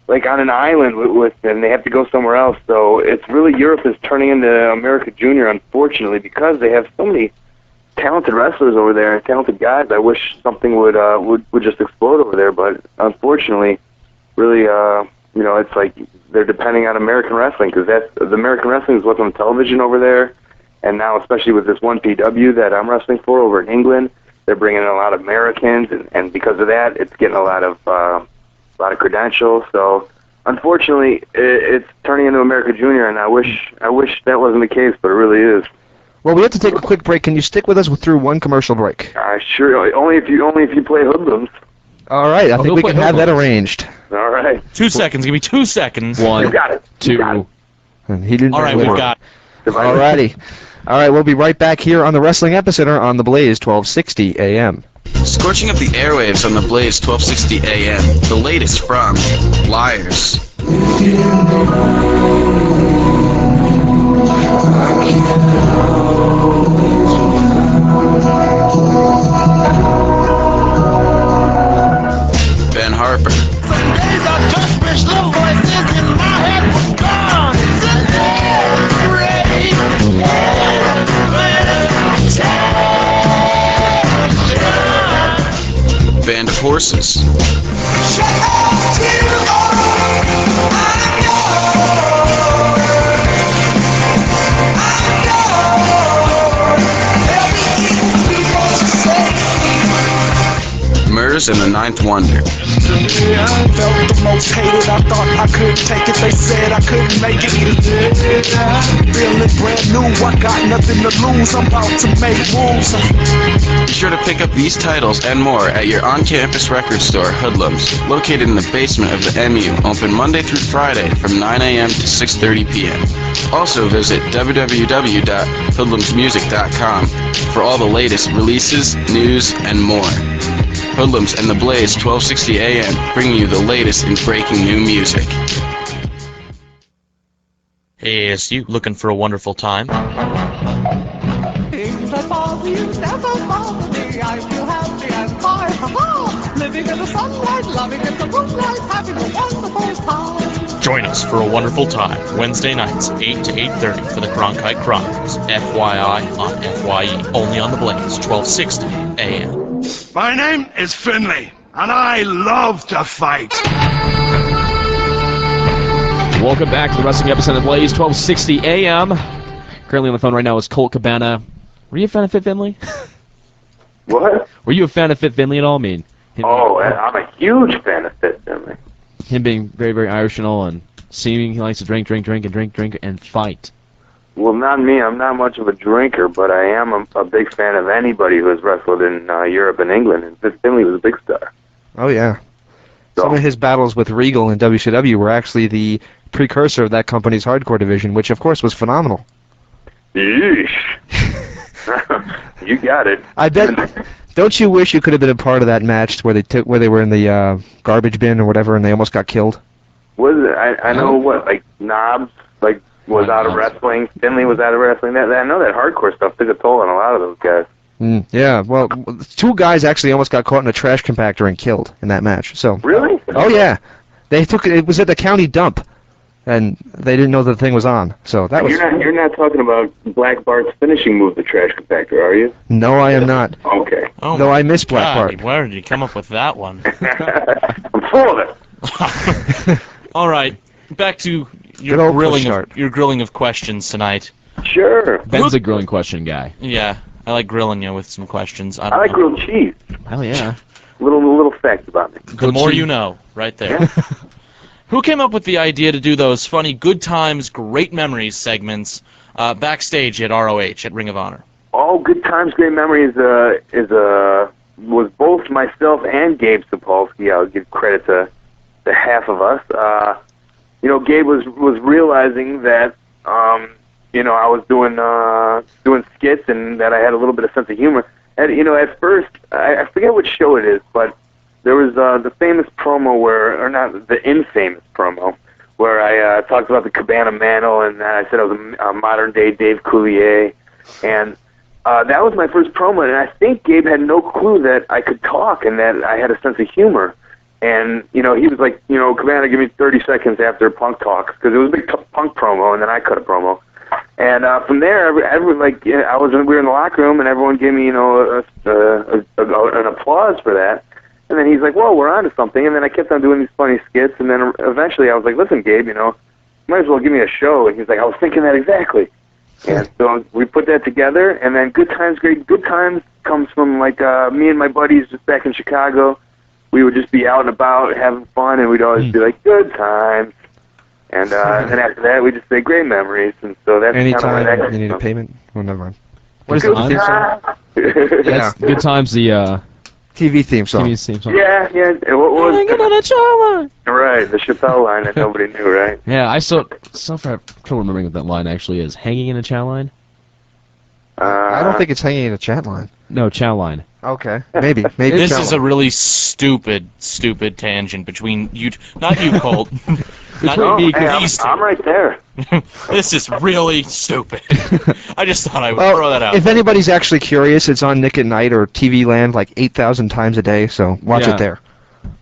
like on an island with, and they have to go somewhere else. So it's really Europe is turning into America Junior, unfortunately, because they have so many talented wrestlers over there, talented guys. I wish something would just explode over there, but unfortunately, really, it's like they're depending on American wrestling because the American wrestling is what's on television over there, and now especially with this one PW that I'm wrestling for over in England, they're bringing in a lot of Americans, and because of that, it's getting a lot of credentials. So unfortunately, it's turning into America Junior, and I wish that wasn't the case, but it really is. Well, we have to take a quick break. Can you stick with us through one commercial break? Sure. Only if you play hoodlums. All right. I think we can have that arranged. All right. 2 seconds. Give me 2 seconds. One. You got it. Two. And he didn't. All right, we've got it. All righty. All right, we'll be right back here on the Wrestling Epicenter on the Blaze 1260 AM. Scorching up the airwaves on the Blaze 1260 AM. The latest from Liars. Ben Harper. Some days I just wish the voices in my head were gone. Band of Horses. Murs and the Ninth Wonder. I felt the most hated. I thought I couldn't take it. They said I couldn't make it. Feeling brand new. I got nothing to lose. I'm about to make moves. Be sure to pick up these titles and more at your on-campus record store, Hoodlums, located in the basement of the MU, open Monday through Friday from 9 a.m. to 6:30 p.m. Also visit www.hoodlumsmusic.com for all the latest releases, news, and more. Hoodlums and the Blaze 1260 AM bringing you the latest in breaking new music. Hey, ASU, looking for a wonderful time? Things that bother you never bother me. I feel happy and fine. Living in the sunlight, loving in the moonlight, having a wonderful time. Join us for a wonderful time, Wednesday nights, 8 to 8:30 for the Cronkite Chronicles, FYI on FYE, only on the Blaze, 1260 AM. My name is Finley, and I love to fight. Welcome back to the Wrestling Epicenter of the Blaze, 1260 AM. Currently on the phone right now is Colt Cabana. Were you a fan of Fit Finley? What? Were you a fan of Fit Finley at all? I mean, I'm a huge fan of Fit Finley. Him being very, very Irish and all, and seeming he likes to drink, and fight. Well, not me. I'm not much of a drinker, but I am a big fan of anybody who has wrestled in Europe and England, and Fit Finley was a big star. Oh, yeah. Some of his battles with Regal and WCW were actually the precursor of that company's hardcore division, which, of course, was phenomenal. Yeesh. You got it. I bet. Don't you wish you could have been a part of that match where they were in the garbage bin or whatever, and they almost got killed? Was it? I know what, like Knobs, was out of wrestling. Finley was out of wrestling. I know that hardcore stuff took a toll on a lot of those guys. Yeah, well, two guys actually almost got caught in a trash compactor and killed in that match. So. Really? Oh yeah, it was at the county dump, and they didn't know the thing was on. So that was. You're not talking about Black Bart's finishing move, the trash compactor, are you? No, I am not. Okay. Oh Though I miss Black Bart. Where did you come up with that one? I'm full of it. All right, back to your grilling of questions tonight. Sure. Ben's a grilling question guy. Yeah, I like grilling you with some questions. I like grilled cheese. Hell yeah. Little facts about me. The more you know, right there. Who came up with the idea to do those funny good times, great memories segments backstage at ROH at Ring of Honor? Oh, good times, great memories was both myself and Gabe Sapolsky. I'll give credit to half of us. Gabe was realizing that I was doing skits and that I had a little bit of sense of humor. And at first, I forget which show it is, but there was the famous promo where, or not the infamous promo, where I talked about the Cabana mantle, and I said I was a modern-day Dave Coulier, and that was my first promo, and I think Gabe had no clue that I could talk and that I had a sense of humor. And, he was like, Cabana, give me 30 seconds after Punk talks, because it was a big Punk promo, and then I cut a promo. And from there, everyone, we were in the locker room, and everyone gave me, an applause for that. And then he's like, "Whoa, we're on to something." And then I kept on doing these funny skits, and then eventually I was like, "Listen, Gabe, might as well give me a show." And he's like, "I was thinking that exactly." And so we put that together, and then Good Times comes from me and my buddies just back in Chicago. We would just be out and about having fun, and we'd always be like, "Good times." And then after that, we just say great memories, and so that's Anytime kind of you need a payment? Oh, never mind. What is Good it? times. That's Good Times, the TV theme song. TV theme song. Yeah. And what was right, the Chappelle line that nobody knew, right? Yeah, I still have trouble remembering what that line actually is. Hanging in a chow line? I don't think it's hanging in a chat line. No, chow line. Okay, maybe. This is a really stupid tangent between you, not you, Colt. Not me, these two. I'm right there. This is really stupid. I just thought I would throw that out. If anybody's actually curious, it's on Nick at Night or TV Land 8,000 times a day, so watch it there.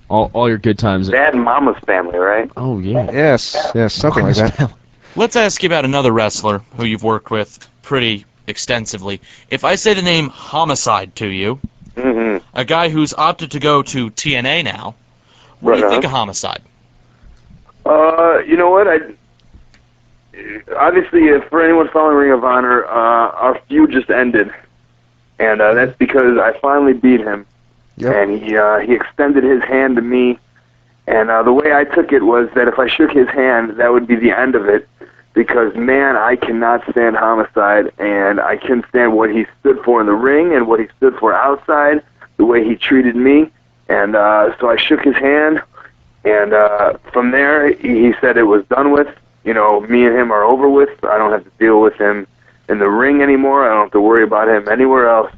All your good times. Dad and Mama's Family, right? Oh, yeah. Yes, something like that. Let's ask you about another wrestler who you've worked with pretty extensively. If I say the name Homicide to you, a guy who's opted to go to TNA now, what do you think of Homicide? You know what? Obviously, for anyone following Ring of Honor, our feud just ended, and that's because I finally beat him, and he extended his hand to me, and the way I took it was that if I shook his hand, that would be the end of it, because, man, I cannot stand Homicide, and I couldn't stand what he stood for in the ring and what he stood for outside, the way he treated me, and so I shook his hand. And from there, he said it was done with. Me and him are over with. I don't have to deal with him in the ring anymore. I don't have to worry about him anywhere else.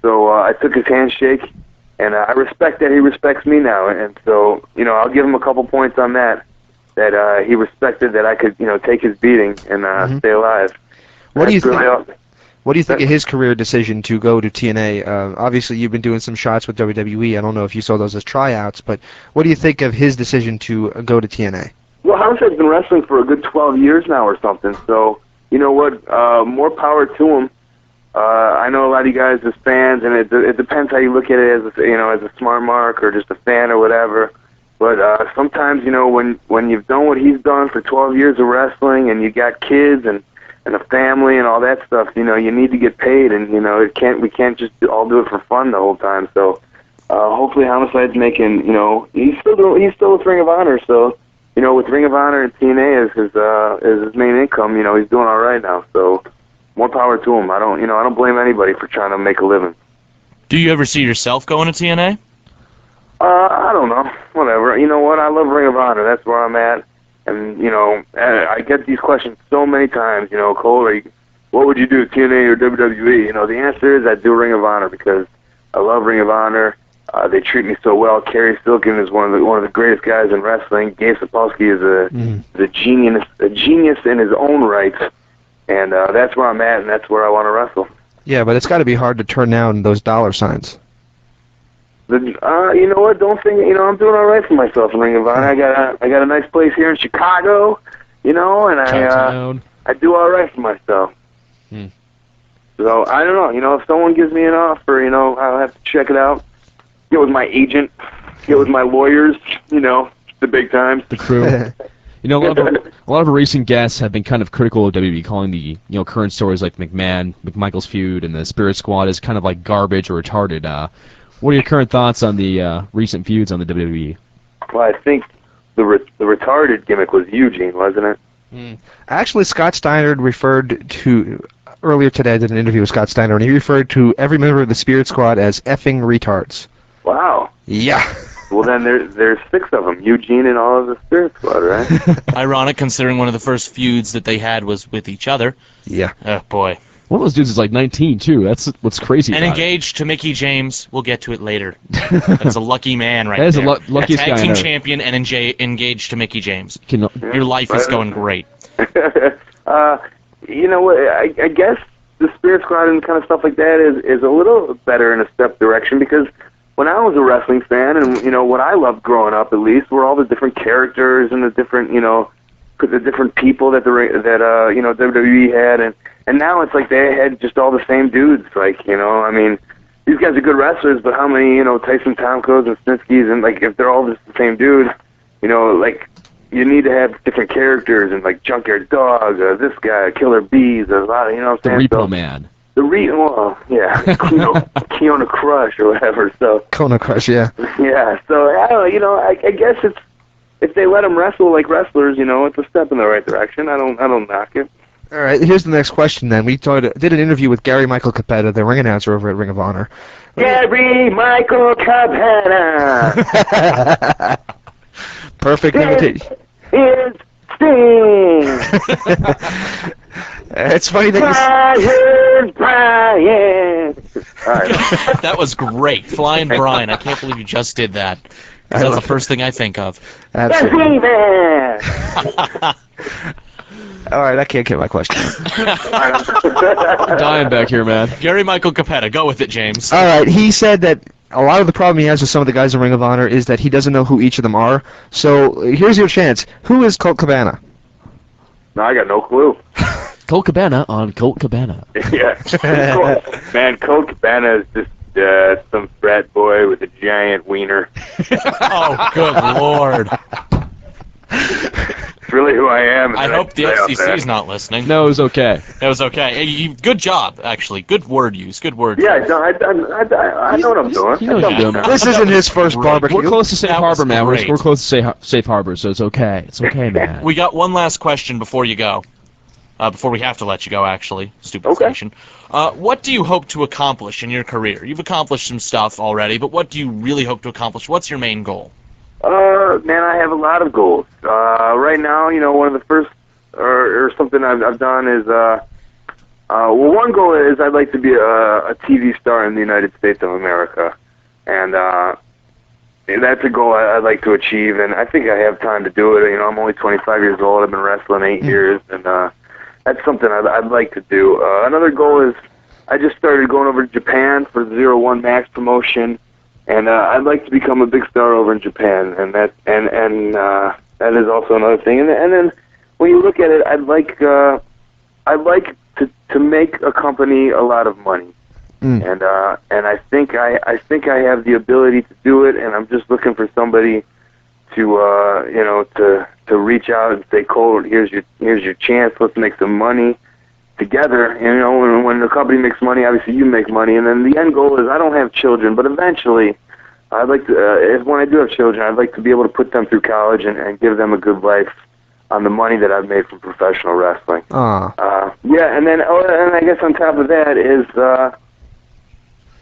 So I took his handshake, and I respect that he respects me now. And so, I'll give him a couple points on that he respected that I could, take his beating and stay alive. What do you think? What do you think of his career decision to go to TNA? Obviously, you've been doing some shots with WWE. I don't know if you saw those as tryouts, but what do you think of his decision to go to TNA? Well, Homicide's been wrestling for a good 12 years now or something, so you know what? More power to him. I know a lot of you guys as fans, and it depends how you look at it as a smart mark or just a fan or whatever. But sometimes, when you've done what he's done for 12 years of wrestling, and you got kids and a family and all that stuff, you need to get paid, and we can't just all do it for fun the whole time. So hopefully Homicide's making, he's still with Ring of Honor, so with Ring of Honor and TNA as his main income, he's doing all right now. So more power to him. I don't blame anybody for trying to make a living. Do you ever see yourself going to TNA? I don't know. Whatever. You know what? I love Ring of Honor. That's where I'm at. And, I get these questions so many times, Cole, what would you do, TNA or WWE? The answer is I do Ring of Honor because I love Ring of Honor. They treat me so well. Kerry Silken is one of the greatest guys in wrestling. Gabe Sapolsky is a genius in his own right. And that's where I'm at, and that's where I want to wrestle. Yeah, but it's got to be hard to turn down those dollar signs. You know what? Don't think. I'm doing all right for myself in Ring of Honor. I got a nice place here in Chicago, and I do all right for myself. So I don't know. If someone gives me an offer, I'll have to check it out. Get with my agent. Get with my lawyers. The big times. The crew. A lot of our recent guests have been kind of critical of WWE, calling the current stories like McMichael's feud and the Spirit Squad as kind of like garbage or retarded. What are your current thoughts on the recent feuds on the WWE? Well, I think the retarded gimmick was Eugene, wasn't it? Actually, Scott Steiner referred to, earlier today I did an interview with Scott Steiner, and he referred to every member of the Spirit Squad as effing retards. Wow. Yeah. Well, then there's 6 of them, Eugene and all of the Spirit Squad, right? Ironic, considering one of the first feuds that they had was with each other. Yeah. Oh, boy. One of those dudes is like 19 too. That's what's crazy. And about engaged to Mickey James. We'll get to it later. That's a lucky man right there. That is the luckiest Tag guy I team know. champion and engaged to Mickey James. Can, Your life is going great. You know what? I guess the Spirit Squad and kind of stuff like that is a little better in a step direction, because when I was a wrestling fan, and you know what I loved growing up, at least, were all the different characters and the different the different people that WWE had, and now it's like they had just all the same dudes. Like, I mean, these guys are good wrestlers, but how many Tyson Tomkos and Snitsky's, and like if they're all just the same dude, like. You need to have different characters, and like Junkyard Dog, this guy, Killer Bees, a lot of, the Repo Man. Well, yeah, Keona Crush or whatever. So Kona Crush, yeah. Yeah, so I don't know, I guess it's if they let them wrestle like wrestlers, it's a step in the right direction. I don't knock it. All right, here's the next question then. We did an interview with Gary Michael Capetta, the ring announcer over at Ring of Honor. Gary Michael Cabana. Perfect imitation. It's Sting. It's funny that Brian. All right. That was great. Flying Brian. I can't believe you just did that. That's the first thing I think of. Absolutely. All right, I can't get my question. I'm dying back here, man. Gary Michael Capetta. Go with it, James. All right, he said that a lot of the problem he has with some of the guys in Ring of Honor is that he doesn't know who each of them are. So here's your chance. Who is Colt Cabana? No, I got no clue. Colt Cabana on Colt Cabana. Yeah. Man, Colt Cabana is just some frat boy with a giant wiener. Oh, good Lord. It's really who I am. I hope the FCC is not listening. No, it was okay. That was okay. Hey, good job, actually. Good word use. Good word. Yeah, I know what I'm doing. You know what you're doing. This isn't his first barbecue. We're close to Safe That was Harbor, man. great. We're close to Safe Harbor, so it's okay. It's okay, man. We got one last question before you go. Before we have to let you go, actually. Stupid Okay. station. What do you hope to accomplish in your career? You've accomplished some stuff already, but what do you really hope to accomplish? What's your main goal? Man, I have a lot of goals. Right now, one of the first, or something I've done is, one goal is I'd like to be a TV star in the United States of America, and that's a goal I'd like to achieve, and I think I have time to do it. I'm only 25 years old. I've been wrestling 8 years, and that's something I'd like to do. Another goal is I just started going over to Japan for the 01 Max promotion. And I'd like to become a big star over in Japan, and that is also another thing. And then when you look at it, I'd like to make a company a lot of money, and I think I have the ability to do it. And I'm just looking for somebody to reach out and say, Colt, here's your chance. Let's make some money together. When the company makes money, obviously you make money, and then the end goal is I don't have children, but eventually I'd like to, when I do have children, I'd like to be able to put them through college and give them a good life on the money that I've made from professional wrestling. Yeah, and then and I guess on top of that is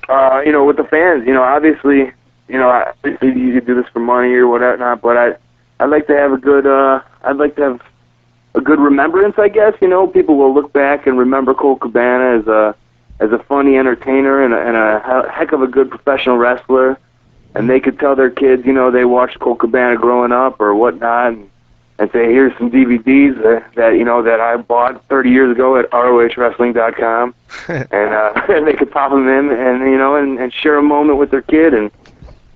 with the fans, obviously you do this for money or whatnot, but I'd like to have a good remembrance, I guess. People will look back and remember Colt Cabana as a funny entertainer and a heck of a good professional wrestler, and they could tell their kids, they watched Colt Cabana growing up or whatnot, and say, here's some DVDs that I bought 30 years ago at ROHWrestling.com, and they could pop them in and share a moment with their kid and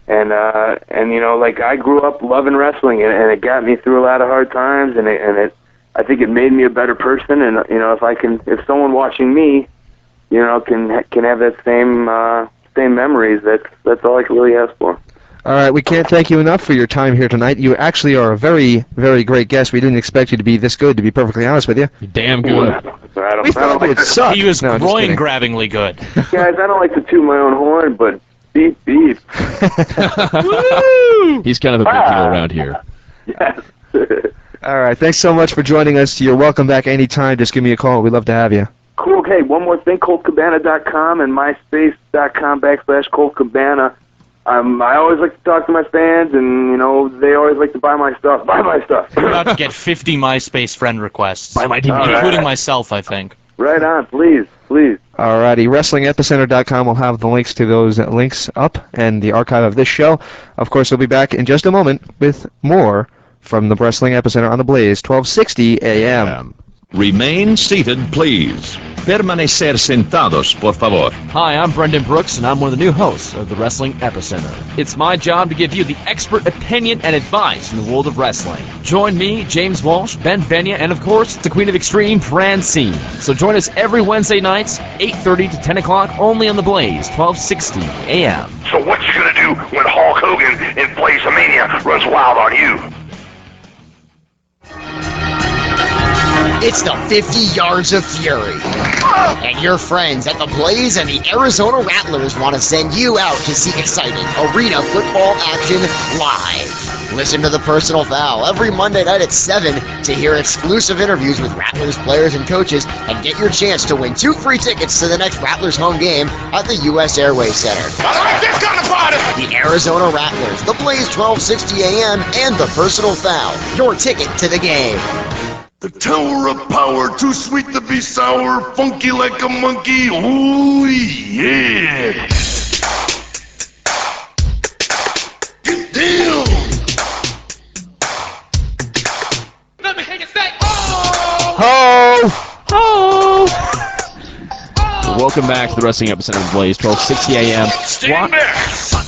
like I grew up loving wrestling, and it got me through a lot of hard times, and I think it made me a better person, and if someone watching me, can have that same memories, that's all I can really ask for. All right, we can't thank you enough for your time here tonight. You actually are a very, very great guest. We didn't expect you to be this good, to be perfectly honest with you. You're damn good. We thought you would suck. He was No, groin-grabbingly good. Guys, I don't like to toot my own horn, but beep, beep. He's kind of a big deal around here. Yes. All right, thanks so much for joining us. You're welcome back anytime. Just give me a call. We'd love to have you. Cool. Okay, one more thing, ColtCabana.com and MySpace.com/Colt Cabana. I always like to talk to my fans, and, they always like to buy my stuff. Buy my stuff. We're about to get 50 MySpace friend requests. Buy my DVD. Including myself, I think. Right on, please. Alrighty, WrestlingEpicenter.com will have the links to those links up and the archive of this show. Of course, we'll be back in just a moment with more from the Wrestling Epicenter on the Blaze, 1260 AM. Remain seated, please. Permanecer sentados, por favor. Hi, I'm Brendan Brooks, and I'm one of the new hosts of the Wrestling Epicenter. It's my job to give you the expert opinion and advice in the world of wrestling. Join me, James Walsh, Ben Venya, and of course, the Queen of Extreme, Francine. So join us every Wednesday nights, 8:30 to 10 o'clock, only on The Blaze, 1260 AM. So what you gonna do when Hulk Hogan in Place of Mania runs wild on you? It's the 50 Yards of Fury. And your friends at the Blaze and the Arizona Rattlers want to send you out to see exciting arena football action live. Listen to The Personal Foul every Monday night at 7 to hear exclusive interviews with Rattlers players and coaches and get your chance to win 2 free tickets to the next Rattlers home game at the U.S. Airways Center. I like this kind of party! The Arizona Rattlers, The Blaze 1260 AM, and The Personal Foul, your ticket to the game. The Tower of Power, too sweet to be sour, funky like a monkey, ooh yeah! Get down! Let me hear you say, Ho! oh! Welcome back to the Wrestling Epicenter of the Blaze, 1260 AM. Stand back!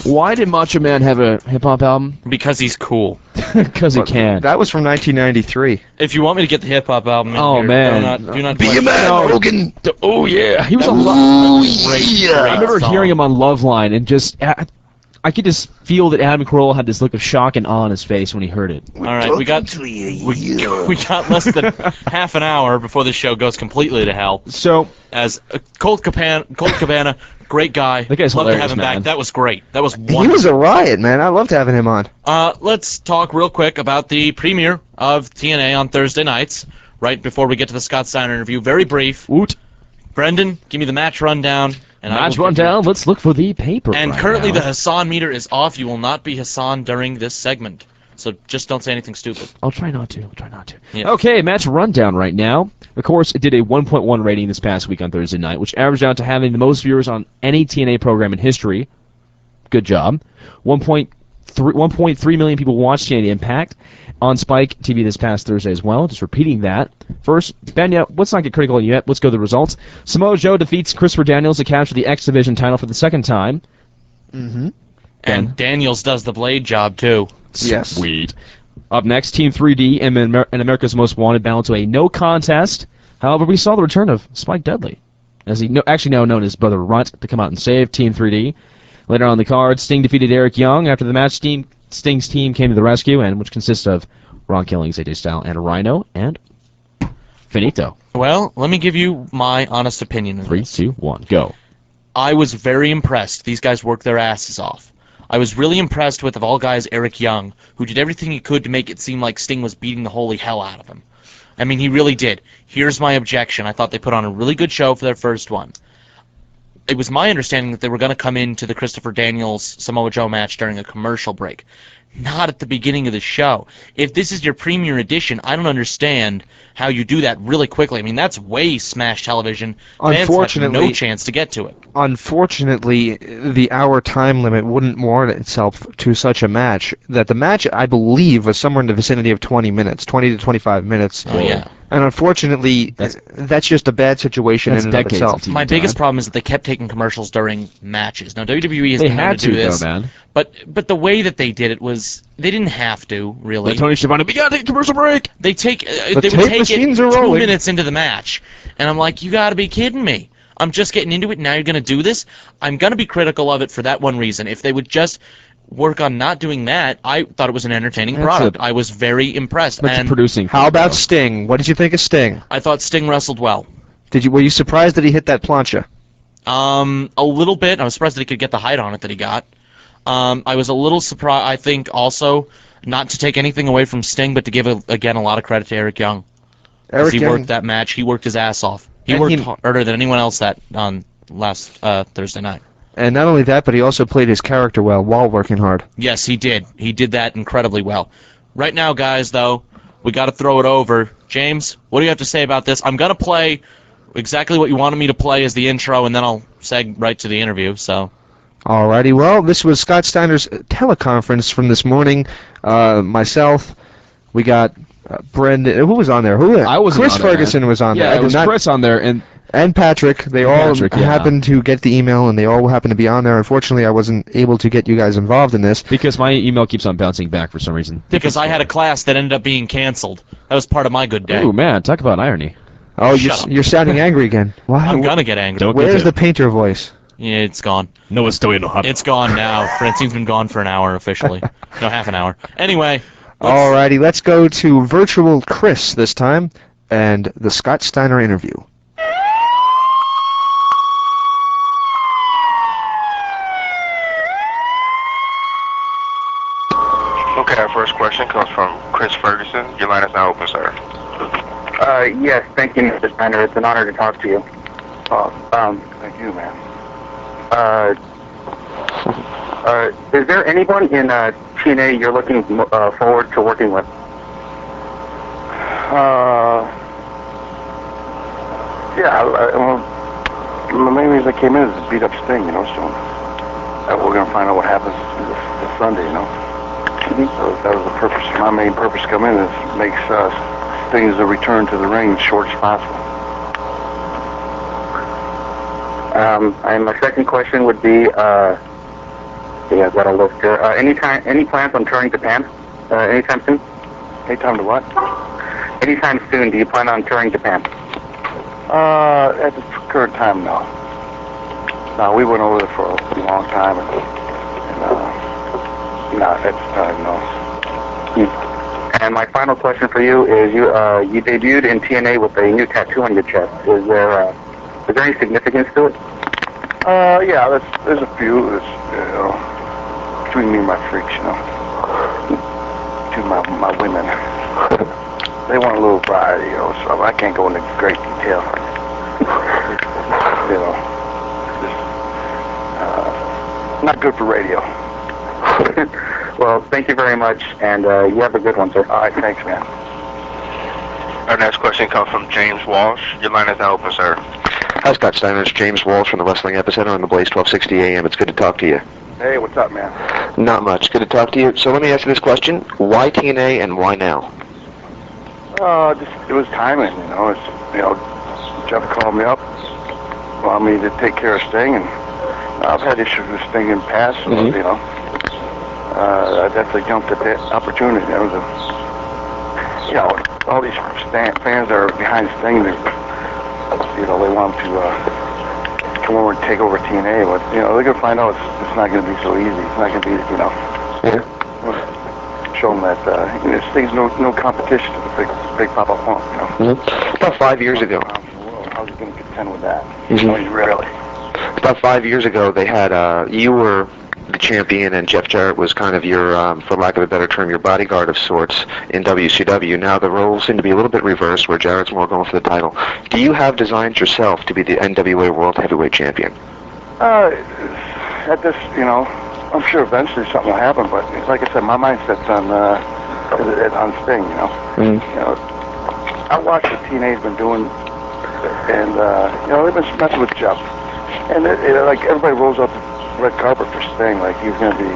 Why did Macho Man have a hip-hop album? Because he's cool. Because he can. That was from 1993. If you want me to get the hip-hop album in Oh, here, man. do not Be a man, Hogan! Oh, yeah. He was a Ooh, great, yeah. I remember hearing him on Loveline, and just... I could just feel that Adam Carolla had this look of shock and awe on his face when he heard it. All right, we got less than half an hour before the show goes completely to hell. So, As Colt Cabana, great guy. That guy's Love to hilarious, have him man. back. That was great. That was wonderful. He was a riot, man. I loved having him on. Let's talk real quick about the premiere of TNA on Thursday nights, right before we get to the Scott Steiner interview. Very brief. Woot. Brendan, give me the match rundown. And I Match will give you- rundown. Let's look for the paper. And right currently now. the Hassan meter is off. You will not be Hassan during this segment. So just don't say anything stupid. I'll try not to. Yeah. Okay, match rundown right now. Of course, it did a 1.1 rating this past week on Thursday night, which averaged out to having the most viewers on any TNA program in history. Good job. 1.3 million people watched TNA Impact on Spike TV this past Thursday as well. Just repeating that. First, Benya, let's not get critical yet. Let's go to the results. Samoa Joe defeats Christopher Daniels to capture the X Division title for the second time. Mm-hmm. And Daniels does the blade job, too. Yes. Sweet. Up next, Team 3D and America's Most Wanted battle to a no contest. However, we saw the return of Spike Dudley, as he actually now known as Brother Runt, to come out and save Team 3D. Later on the card, Sting defeated Eric Young. After the match, Sting's team came to the rescue, and which consists of Ron Killings, AJ Styles, and Rhino, and Finito. Well, let me give you my honest opinion. 3, 2, 1, go. I was very impressed. These guys worked their asses off. I was really impressed with, of all guys, Eric Young, who did everything he could to make it seem like Sting was beating the holy hell out of him. I mean, he really did. Here's my objection. I thought they put on a really good show for their first one. It was my understanding that they were going to come into the Christopher Daniels Samoa Joe match during a commercial break. Not at the beginning of the show. If this is your premiere edition, I don't understand how you do that really quickly. I mean, that's way smash television. Fans have Unfortunately, no chance to get to it. Unfortunately, the hour time limit wouldn't warrant itself to such a match. That the match, I believe, was somewhere in the vicinity of 20 minutes, 20 to 25 minutes. Oh, yeah. And unfortunately, that's just a bad situation in and of itself. My biggest problem is that they kept taking commercials during matches. Now, WWE has They been known had to do to, though, this, man. but the way that they did it was they didn't have to, really. Like Tony Schiavone, we gotta take a commercial break. They take The they would tape take machines it are 2 rolling. minutes into the match, and I'm like, you got to be kidding me. I'm just getting into it, and now you're going to do this? I'm going to be critical of it for that one reason. If they would just work on not doing that, I thought it was an entertaining That's product. it. I was very impressed. That's and producing. How about Sting? What did you think of Sting? I thought Sting wrestled well. Were you surprised that he hit that plancha? A little bit. I was surprised that he could get the height on it that he got. I was a little surprised, I think, also, not to take anything away from Sting, but to give, again, a lot of credit to Eric Young. As he worked that match. He worked his ass off. He worked harder than anyone else that on last Thursday night. And not only that, but he also played his character well while working hard. Yes, he did. He did that incredibly well. Right now, guys, though, we got to throw it over. James, what do you have to say about this? I'm going to play exactly what you wanted me to play as the intro, and then I'll seg right to the interview. So. Alrighty, well, this was Scott Steiner's teleconference from this morning. Myself, we got Brendan. Who was on there? I was. Chris Ferguson was on there. Yeah, it was Chris on there, and Patrick. They all happened to get the email, and they all happened to be on there. Unfortunately, I wasn't able to get you guys involved in this. Because my email keeps on bouncing back for some reason. Because I had a class that ended up being canceled. That was part of my good day. Ooh, man, talk about irony. Oh, you're sounding angry again. Why? I'm gonna get angry. Where's the painter voice? Yeah, it's gone. No, it's still not. It's gone now. Francine's been gone for an hour officially. No, half an hour. Anyway. Alrighty, let's go to virtual Chris this time and the Scott Steiner interview. Okay, our first question comes from Chris Ferguson. Your line is now open, sir. Yes, thank you, Mr. Steiner. It's an honor to talk to you. Thank you, man. Is there anyone in TNA you're looking forward to working with? Yeah, well, the main reason I came in is to beat up Sting, so we're going to find out what happens this Sunday, So that was the purpose. My main purpose to come in is make Sting's return to the ring as short as possible. And my second question would be, I've got a list here. Any plans on touring Japan? Anytime soon? Anytime to what? Anytime soon. Do you plan on touring Japan? At the current time, no. No, we went over there for a long time, and no, at this time, no. And my final question for you is: you debuted in TNA with a new tattoo on your chest. Is there any significance to it? Yeah, there's a few. Between me and my freaks, between my women. They want a little variety, so I can't go into great detail. Not good for radio. Well, thank you very much, and you have a good one, sir. All right, thanks, man. Our next question comes from James Walsh. Your line is now open, sir. Hi, Scott Steiner. It's James Walsh from the Wrestling Epicenter on the Blaze 1260 AM. It's good to talk to you. Hey, what's up, man? Not much. Good to talk to you. So let me ask you this question. Why TNA and why now? It was timing, Jeff called me up, wanted me to take care of Sting, and I've had issues with Sting in the past, so, I definitely jumped at that opportunity. There was all these fans are behind Sting, they want him to come over and take over TNA, but, they're going to find out it's not going to be so easy. It's not going to be, show them that Sting's no competition to the big Papa Pump, About 5 years ago. How's he going to contend with that? Really? About 5 years ago, they had, you were the champion, and Jeff Jarrett was kind of your, for lack of a better term, your bodyguard of sorts in WCW. Now the roles seem to be a little bit reversed, where Jarrett's more going for the title. Do you have designs yourself to be the NWA World Heavyweight Champion? At this, I'm sure eventually something will happen, but like I said, my mindset's on Sting, I watched what TNA's been doing, and, they've been messing with Jeff. And like everybody rolls up the red carpet for Sting, like he's going to be,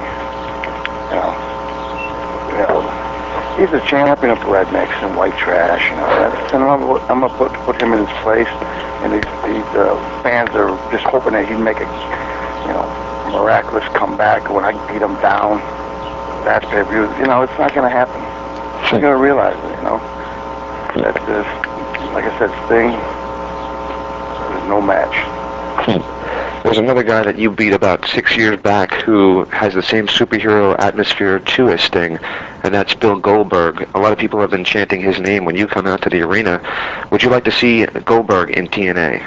he's the champion of rednecks and white trash, and I'm going to put him in his place, and these fans are just hoping that he'd make a, miraculous comeback when I beat him down. That's pay-per-view. It's not going to happen. They're going to realize it, that this, like I said, Sting, there's no match. There's another guy that you beat about 6 years back who has the same superhero atmosphere to as Sting, and that's Bill Goldberg. A lot of people have been chanting his name when you come out to the arena. Would you like to see Goldberg in TNA?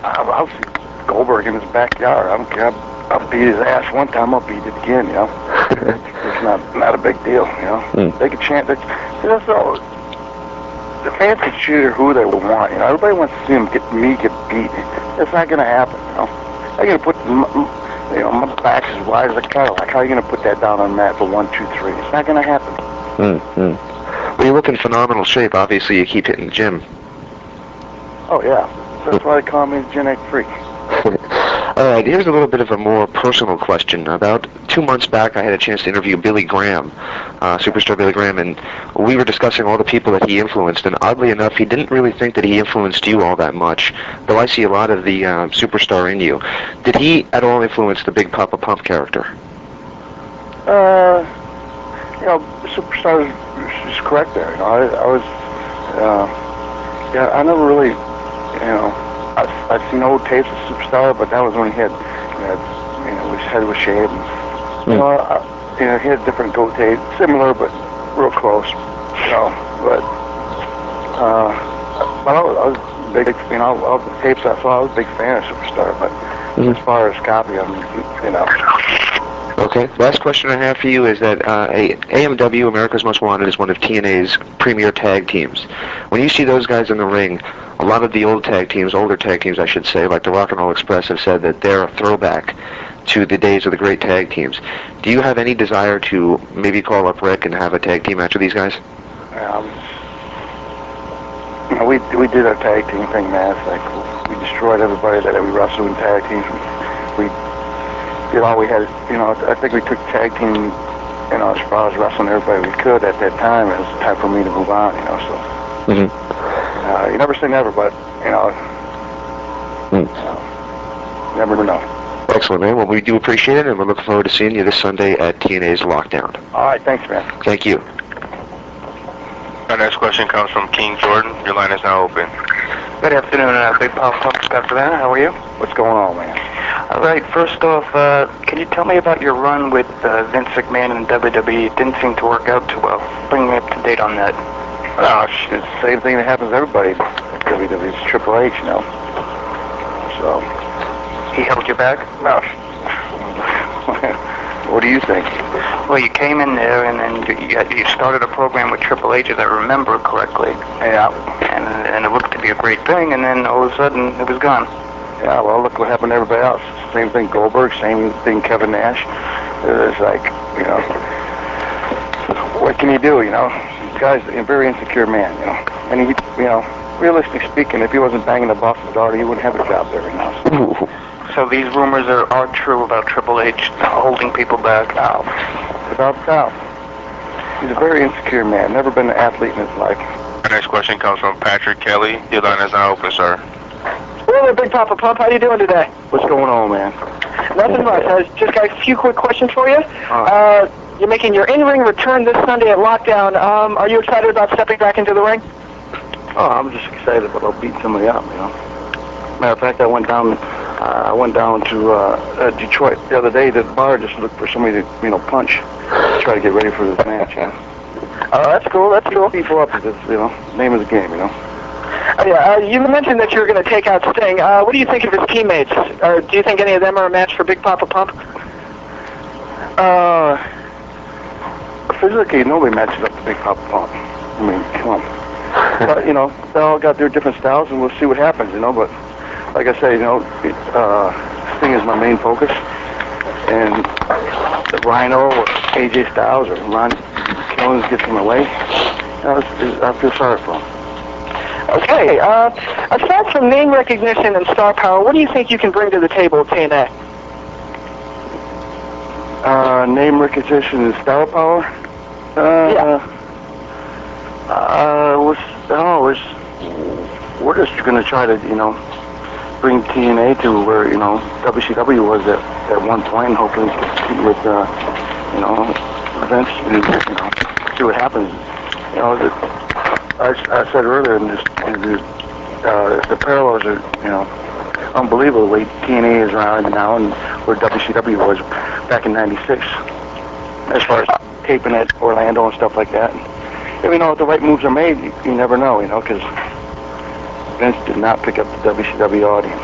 I'll see Goldberg in his backyard. I don't care. I'll beat his ass one time, I'll beat it again, It's not a big deal, They can chant. That's all. The fans can cheer who they will want, Everybody wants to see him get beat. It's not going to happen, How are you going to put, my back's as wide as a Cadillac. How are you going to put that down on the mat for 1, 2, 3? It's not going to happen. Well, you look in phenomenal shape. Obviously, you keep hitting the gym. Oh, yeah. That's why they call me the Gen X freak. All right, here's a little bit of a more personal question. About 2 months back, I had a chance to interview Billy Graham, superstar Billy Graham, and we were discussing all the people that he influenced, and oddly enough, he didn't really think that he influenced you all that much, though I see a lot of the superstar in you. Did he at all influence the Big Papa Pump character? You know, Superstar is correct there. You know, I was, yeah, I never really, you know, I've seen old tapes of Superstar, but that was when he had, you know, his head was shaved. And, you know, he had different goatee, similar but real close. You know, but I was big, you know, all the tapes I saw, I was a big fan of Superstar. But as far as copy, I mean, you know. Okay. Last question I have for you is that AMW, America's Most Wanted, is one of TNA's premier tag teams. When you see those guys in the ring, a lot of the older tag teams, I should say, like the Rock and Roll Express, have said that they're a throwback to the days of the great tag teams. Do you have any desire to maybe call up Rick and have a tag team match with these guys? You know, we did our tag team thing, man. It's like we destroyed everybody that we wrestled in tag teams. We did all we had. You know, I think we took tag team, you know, as far as wrestling everybody we could at that time. It was time for me to move on, you know. So you never say never, but you know, never know. Excellent, man. Well, we do appreciate it, and we're looking forward to seeing you this Sunday at TNA's Lockdown. All right, thanks, man. Thank you. Our next question comes from King Jordan. Your line is now open. Good afternoon, Big Pop Pump Scott Savannah. How are you? What's going on, man? All right, first off, can you tell me about your run with Vince McMahon in WWE? It didn't seem to work out too well. Bring me up to date on that. Oh, shit, it's the same thing that happens to everybody at WWE. It's Triple H, you know. So. He held you back? No. What do you think? Well, you came in there and then you started a program with Triple H, if I remember correctly. Yeah. And it looked to be a great thing, and then all of a sudden it was gone. Yeah, well, look what happened to everybody else. Same thing Goldberg, same thing Kevin Nash. It's like, you know, what can you do, you know? This guy's a very insecure man, you know. And he, you know, realistically speaking, if he wasn't banging the boss's daughter, he wouldn't have a job there right now. So these rumors are true about Triple H holding people back? No, without doubt. He's a very insecure man, never been an athlete in his life. Our next question comes from Patrick Kelly. Your line is now open, sir. Hello, Big Papa Pump. How you doing today? What's going on, man? Nothing much. I just got a few quick questions for you. You're making your in-ring return this Sunday at Lockdown. Are you excited about stepping back into the ring? Oh, I'm just excited about beating somebody up, you know. Matter of fact, I went down to Detroit the other day to the bar just to look for somebody to, you know, punch, to try to get ready for this match, you know. Oh, that's cool. That's cool. People up, it's, you know, name of the game, you know. You mentioned that you were going to take out Sting. What do you think of his teammates? Do you think any of them are a match for Big Papa Pump? Physically, nobody matches up to Big Papa Pump. I mean, come on. But, you know, they all got their different styles, and we'll see what happens, you know. But, like I say, you know, Sting is my main focus. And the Rhino or AJ Styles or Ron Killings gets in my way, you know, I feel sorry for him. Okay, aside from name recognition and star power, what do you think you can bring to the table at TNA? Name recognition and star power? We're just going to try to, you know, bring TNA to where, you know, WCW was at one point, and hopefully compete with, you know, Vince and, you know, see what happens. You know, I said earlier, the parallels are, you know, unbelievable. The way TNA is around now and where WCW was back in '96, as far as taping at Orlando and stuff like that. And, you know, if the right moves are made, you never know, you know, because Vince did not pick up the WCW audience.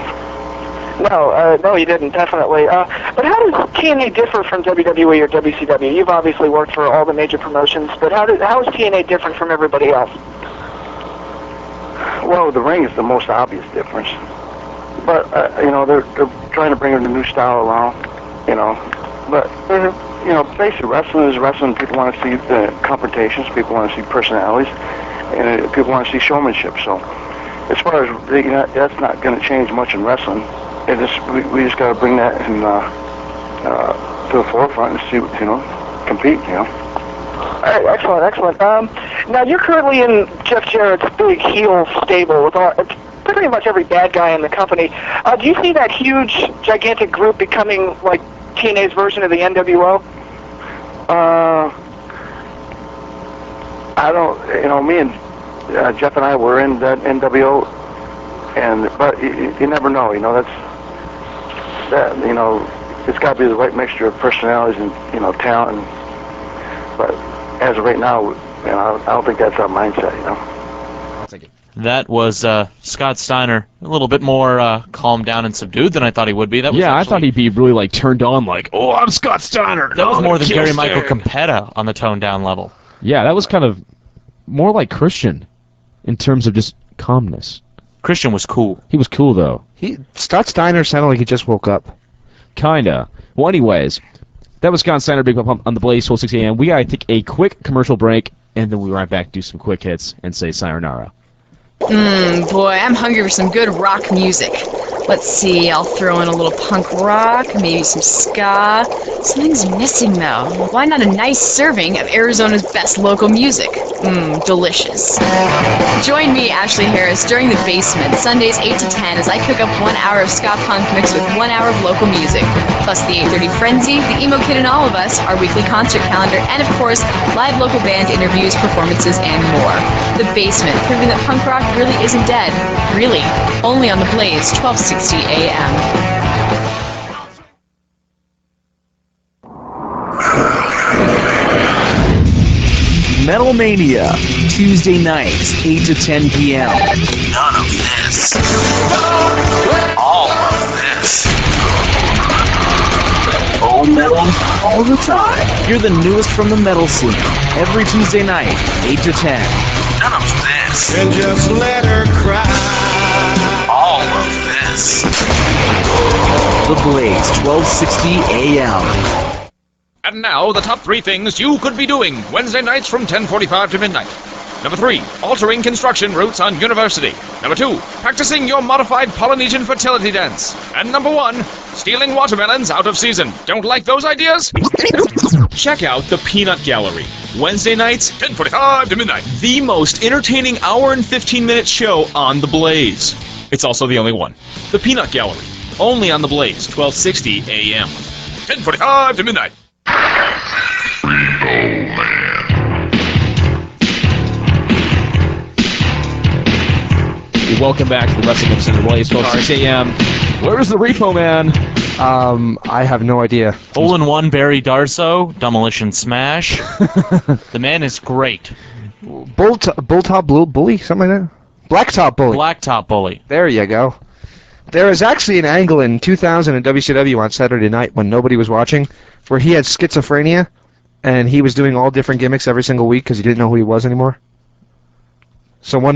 No, he didn't, definitely. But how does TNA differ from WWE or WCW? You've obviously worked for all the major promotions, but how is TNA different from everybody else? Well, the ring is the most obvious difference. But, you know, they're trying to bring a new style along, you know. But, you know, basically wrestling is wrestling. People want to see confrontations. People want to see personalities. And people want to see showmanship. So, as far as that's not going to change much in wrestling. We just got to bring that in, to the forefront and see, compete. All right, excellent. Now you're currently in Jeff Jarrett's big heel stable with pretty much every bad guy in the company. Do you see that huge, gigantic group becoming like TNA's version of the NWO? I don't. Me and Jeff and I were in that NWO, but you never know. It's got to be the right mixture of personalities and talent. But as of right now, I don't think that's our mindset. That was Scott Steiner, a little bit more calmed down and subdued than I thought he would be. That was I thought he'd be really like turned on, like, oh, I'm Scott Steiner. That was more than Gary Michael Competta on the toned down level. Yeah, that was kind of more like Christian in terms of just calmness. Christian was cool. He was cool though. Scott Steiner sounded like he just woke up. Kinda. Well, anyways, that was Scott Steiner, Big Pump on the Blaze, 12:60 a.m. We gotta take a quick commercial break, and then we'll be right back, do some quick hits, and say sayonara. Boy, I'm hungry for some good rock music. Let's see, I'll throw in a little punk rock, maybe some ska. Something's missing, though. Why not a nice serving of Arizona's best local music? Delicious. Join me, Ashley Harris, during The Basement, Sundays 8 to 10, as I cook up 1 hour of ska punk mixed with 1 hour of local music, plus the 8:30 Frenzy, the Emo Kid and All of Us, our weekly concert calendar, and of course, live local band interviews, performances, and more. The Basement, proving that punk rock really isn't dead. Really. Only on The Blaze, 1260 a.m. Metal Mania, Tuesday nights, 8 to 10 p.m. None of this. All of this. Old metal, all the time. You're the newest from the metal scene. Every Tuesday night, 8 to 10. None of this. And just let her cry. All of this. The Blaze, 1260 a.m. And now, the top 3 things you could be doing Wednesday nights from 10:45 to midnight. Number 3, altering construction routes on University. Number 2, practicing your modified Polynesian fertility dance. And number 1, stealing watermelons out of season. Don't like those ideas? Check out the Peanut Gallery. Wednesday nights, 10:45 to midnight. The most entertaining hour and 15-minute show on The Blaze. It's also the only one. The Peanut Gallery. Only on The Blaze, 1260 a.m. 10:45 to midnight. Welcome back to the Wrestling Episode of the Blaze, 12:60 a.m. Where's the Repo Man? I have no idea. Hole-in-one Barry Darso, Demolition Smash. The man is great. Bulltop Bully, something like that? Blacktop Bully. Blacktop Bully. There you go. There is actually an angle in 2000 in WCW on Saturday night when nobody was watching, where he had schizophrenia, and he was doing all different gimmicks every single week because he didn't know who he was anymore. So one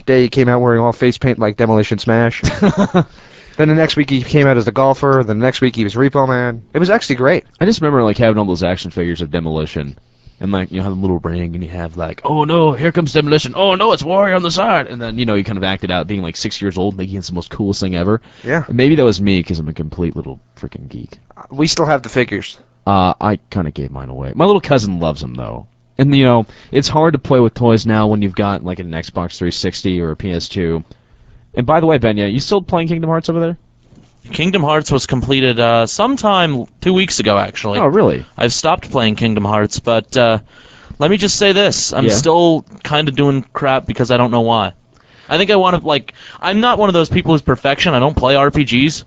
day he came out wearing all face paint like Demolition Smash. Then the next week he came out as the golfer. Then the next week he was Repo Man. It was actually great. I just remember like having all those action figures of Demolition, and like you have a little ring, and you have like, oh no, here comes Demolition. Oh no, it's Warrior on the side. And then you kind of acted out being like 6 years old, thinking it's the most coolest thing ever. Yeah. And maybe that was me because I'm a complete little freaking geek. We still have the figures. I kind of gave mine away. My little cousin loves them though. And, it's hard to play with toys now when you've got, like, an Xbox 360 or a PS2. And by the way, Benya, you still playing Kingdom Hearts over there? Kingdom Hearts was completed sometime 2 weeks ago, actually. Oh, really? I've stopped playing Kingdom Hearts, but let me just say this. I'm still kind of doing crap because I don't know why. I think I want to, I'm not one of those people who's perfection. I don't play RPGs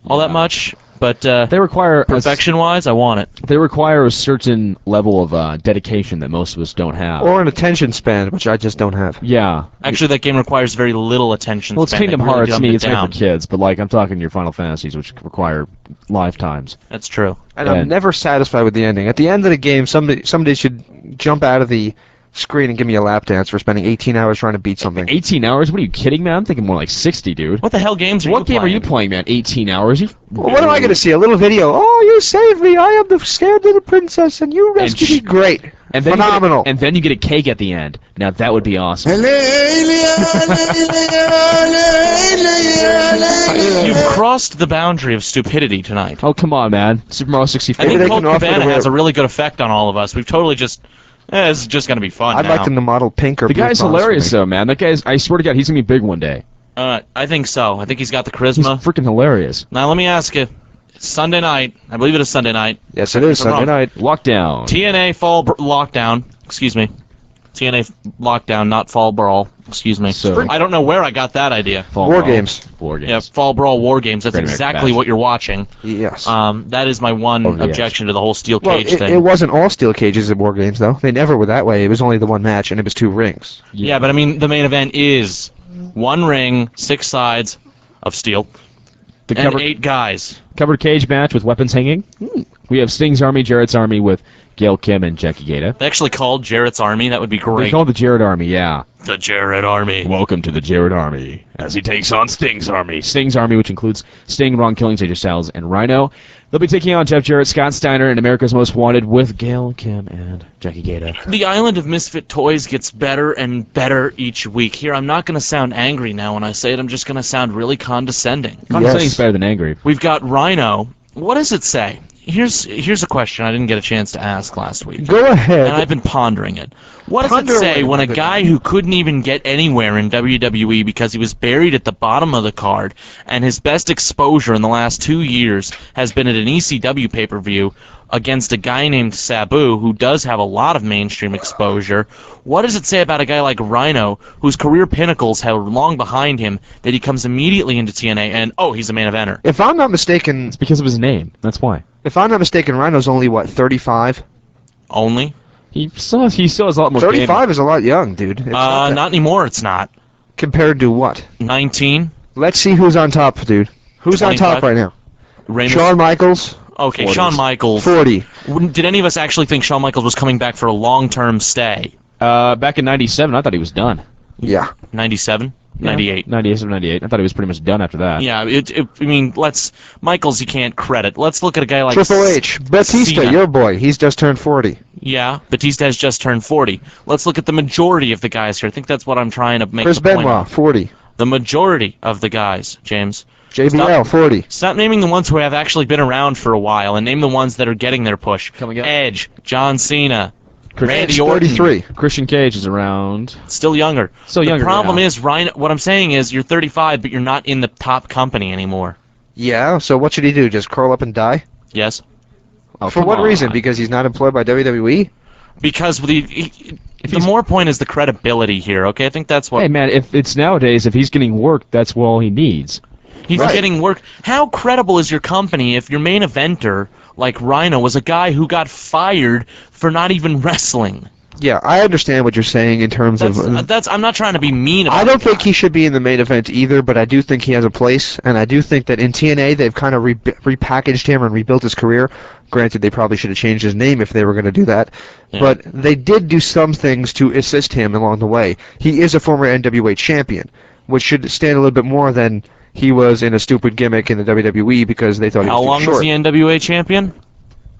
all that much. But they require perfection-wise, I want it. They require a certain level of dedication that most of us don't have. Or an attention span, which I just don't have. Yeah. Actually, that game requires very little attention span. Well, it's Kingdom really Hearts. It's made for kids, but I'm talking your Final Fantasies, which require lifetimes. That's true. And I'm never satisfied with the ending. At the end of the game, somebody should jump out of the screen and give me a lap dance for spending 18 hours trying to beat something. 18 hours? What are you kidding, man? I'm thinking more like 60, dude. What the hell games are you playing? What game are you playing, man? 18 hours? Well, what am I going to see? A little video. Oh, you saved me. I am the scared little princess, and you rescued me. Great. And then Phenomenal. And then you get a cake at the end. Now that would be awesome. You've crossed the boundary of stupidity tonight. Oh, come on, man. Super Mario 64. I think Colt Cabana has a really good effect on all of us. We've totally just... it's just going to be fun I'd now. like them to model pink or The blue guy's fonts for hilarious, me. though, man. That guy's... I swear to God, he's going to be big one day. I think so. I think he's got the He's charisma. freaking hilarious. Now, let me ask you. Sunday night. I believe it is Sunday night. Yes, it is If I'm Sunday wrong. night. Lockdown. TNA Fall Lockdown. Excuse me. TNA Lockdown, not Fall Brawl. Excuse me. So- I don't know where I got that idea. Fall War Brawl. games. War games. Yeah, Fall Brawl War Games. That's Great American exactly Bash. what you're watching. Yes. That is my one Over the objection to the whole steel Well, cage it thing. wasn't all steel cages at War Games, though. They never were that way. It was only the one match, and it was 2 rings. Yeah, but I mean, the main event is 1 ring, 6 sides of steel, The and cover- 8 guys. Covered cage match with weapons hanging. We have Sting's Army, Jarrett's Army with Gail Kim and Jackie Gata. They actually called Jarrett's Army. That would be They great. call it the Jarrett Army, yeah. The Jarrett Army. Welcome to the Jarrett Army, as he takes on Sting's Army. Sting's Army, which includes Sting, Ron Killings, AJ Styles, and Rhino. They'll be taking on Jeff Jarrett, Scott Steiner, and America's Most Wanted with Gail Kim and Jackie Gata. The Island of Misfit Toys gets better and better each week. Here, I'm not going to sound angry now when I say it. I'm just going to sound really condescending. Condescending's better than angry. We've got Rhino. What does it say? Here's a question I didn't get a chance to ask last week. Go ahead. And I've been pondering it. What does Ponder it say away, when a David. guy who couldn't even get anywhere in WWE because he was buried at the bottom of the card and his best exposure in the last 2 years has been at an ECW pay-per-view against a guy named Sabu who does have a lot of mainstream exposure? What does it say about a guy like Rhino whose career pinnacles have long behind him that he comes immediately into TNA and, oh, he's a main eventer? If I'm not mistaken... It's because of his name. That's why. If I'm not mistaken, Rhino's only, 35? Only? He still has a lot more 35 is a lot young, dude. It's not that- Not anymore, it's not. Compared to what? 19? Let's see who's on top, dude. Who's on 25? top right now? Ramus- Shawn Michaels? Okay, 40s. Shawn Michaels. 40. Did any of us actually think Shawn Michaels was coming back for a long-term stay? Back in 97, I thought he was done. Yeah. 97? 98. 97, 98. I thought he was pretty much done after that. Yeah, I mean, Michaels you can't credit. Let's look at a guy like Triple H. Batista, Cena. your boy. He's just turned 40. Yeah, Batista has just turned 40. Let's look at the majority of the guys here. I think that's what I'm trying to make Chris the point Benoit, of. 40. The majority of the guys, James. JBL, 40. Stop naming the ones who have actually been around for a while and name the ones that are getting their push. Coming up. Edge, John Cena, Randy Edge, Orton. 33. Christian Cage is around. Still younger. Still younger. The problem now. is, Ryan, what I'm saying is you're 35, but you're not in the top company anymore. Yeah, so what should he do? Just curl up and die? Yes? Oh, For come what on. reason? Because he's not employed by WWE? Because the more point is the credibility here, okay? I think that's what... Hey, man, if it's nowadays, if he's getting work, that's all he needs. He's getting work. How credible is your company if your main eventer, like Rhino, was a guy who got fired for not even wrestling? Yeah, I understand what you're saying in terms of... I'm not trying to be mean about I don't think he should be in the main event either, but I do think he has a place, and I do think that in TNA they've kind of repackaged him and rebuilt his career. Granted, they probably should have changed his name if they were going to do that, but they did do some things to assist him along the way. He is a former NWA champion, which should stand a little bit more than he was in a stupid gimmick in the WWE because they thought he was How too long short. was the NWA champion?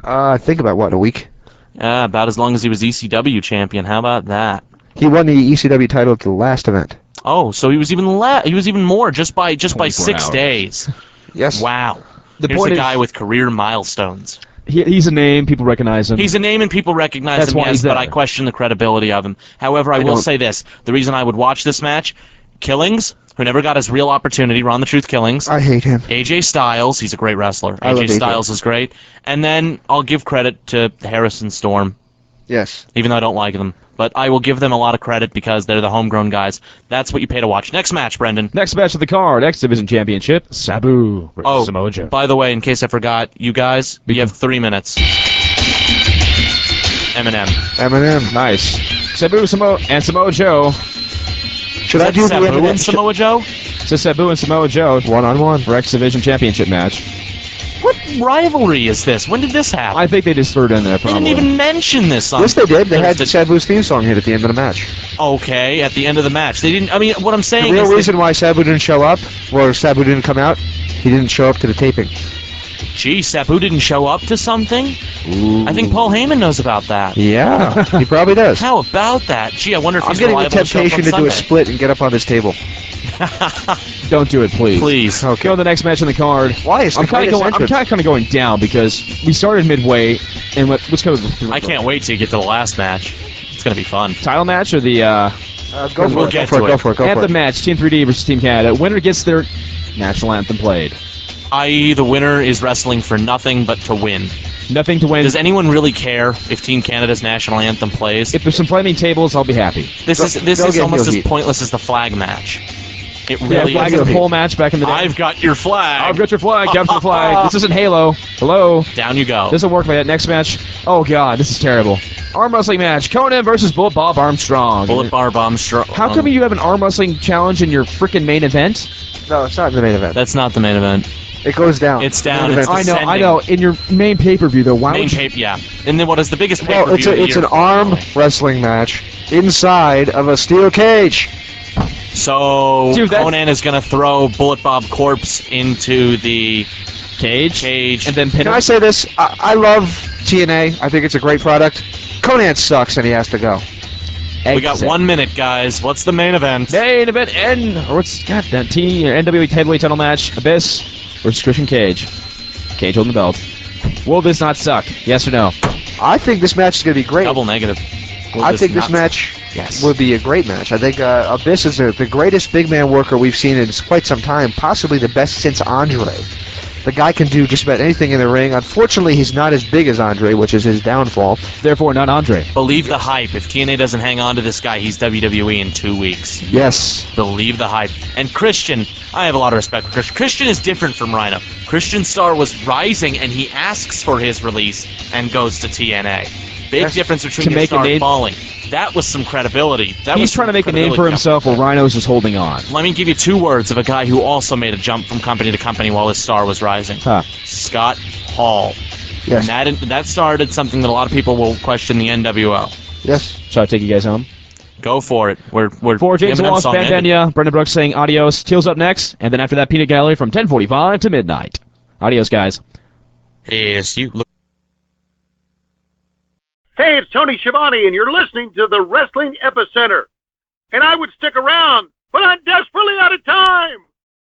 I think about, what, a week? About as long as he was ECW champion. How about that? He won the ECW title at the last event. Oh, so he was even more just by 6 hours. days. Yes. Wow. The Here's point a is- guy with career milestones. He's a name, people recognize him. He's a name and people recognize That's him, why yes, he's but there. I question the credibility of him. However, I will don't- say this. The reason I would watch this match, Killings, who never got his real opportunity, Ron the Truth Killings. I hate him. AJ Styles, he's a great wrestler. I love AJ AJ. Styles is great. And then I'll give credit to Harrison Storm, Yes. even though I don't like them. But I will give them a lot of credit because they're the homegrown guys. That's what you pay to watch. Next match, Brendan. Next match of the card, X Division Championship, Sabu versus Samoa Joe. By the way, in case I forgot, you guys, you have 3 minutes. Eminem. Nice. Sabu Samoa Joe. Should I do the Sabu and Eminem? Samoa Joe? So Sabu and Samoa Joe. One-on-one. For X Division Championship match. What rivalry is this? When did this happen? I think they just threw it in there They probably. didn't even mention this on... Yes, they did. They had Sabu's theme song hit at the end of the match. Okay, at the end of the match. They didn't... I mean, what I'm The saying real is... that- reason why Sabu didn't show up, or Sabu didn't come out, he didn't show up to the taping. Gee, Sabu didn't show up to something? Ooh. I think Paul Heyman knows about that. Yeah, he probably does. How about that? Gee, I wonder if I'm he's getting the reliable to show up temptation on to do a Sunday. split and get up on this table. Don't do it, please. Please. Okay. Go to the next match on the card. Why is I'm kind of going down because we started midway, and let's go to the I can't wait till you get to the last match. It's going to be fun. title match or the Go for it. Go for it. anthem match. Team 3D versus Team Canada. Winner gets their national anthem played. I.e., the winner is wrestling for nothing but to win. Nothing to win. Does anyone really care if Team Canada's national anthem plays? If there's some flaming tables, I'll be happy. This is almost as pointless as the flag match. It really flag is. is a pole match back in the day. I've got your flag. I've got your flag. Capture the flag. This isn't Halo. Hello. Down you go. This will work by that next match. Oh god, this is terrible. Arm wrestling match. Conan versus Bullet Bob Armstrong. Bullet Bob Armstrong. How come you have an arm wrestling challenge in your freaking main event? No, it's not in the main event. That's not the main event. It goes down. It's down. Main It's event. I know. In your main pay-per-view, though, why main would you... pay, yeah. And then what is the biggest Well, pay-per-view of the it's year? an arm wrestling match inside of a steel cage. So Dude, Conan is going to throw Bullet Bob Corpse into the cage, and then pin Can him? I say this? I love TNA. I think it's a great product. Conan sucks, and he has to go. We got 1 minute, guys. What's the main event? Main event NWA heavyweight title match. Abyss versus Christian Cage. Cage holding the belt. Will this not suck? Yes or no? I think this match is going to be great. Double negative. I think this match would be a great match. I think Abyss is the greatest big man worker we've seen in quite some time, possibly the best since Andre. The guy can do just about anything in the ring. Unfortunately, he's not as big as Andre, which is his downfall. Therefore, not Andre. Believe the hype. If TNA doesn't hang on to this guy, he's WWE in 2 weeks. Yes. Believe the hype. And Christian, I have a lot of respect for Christian. Christian is different from Rhino. Christian Star was rising, and he asks for his release and goes to TNA. Big difference between to his make a star name. falling. That was some credibility. He's trying to make a name for himself while Rhino's just holding on. Let me give you 2 words of a guy who also made a jump from company to company while his star was rising. Scott Hall. Yes. And that started something that a lot of people will question the NWO. Yes. Shall I take you guys home? Go for it. We're For James Eminem Walsh, song Ben ended. Benya, Brendan Brooks saying adios. Teal's up next, and then after that, Peanut Gallery from 10:45 to midnight. Adios, guys. Yes, you look. Hey, it's Tony Schiavone, and you're listening to the Wrestling Epicenter. And I would stick around, but I'm desperately out of time.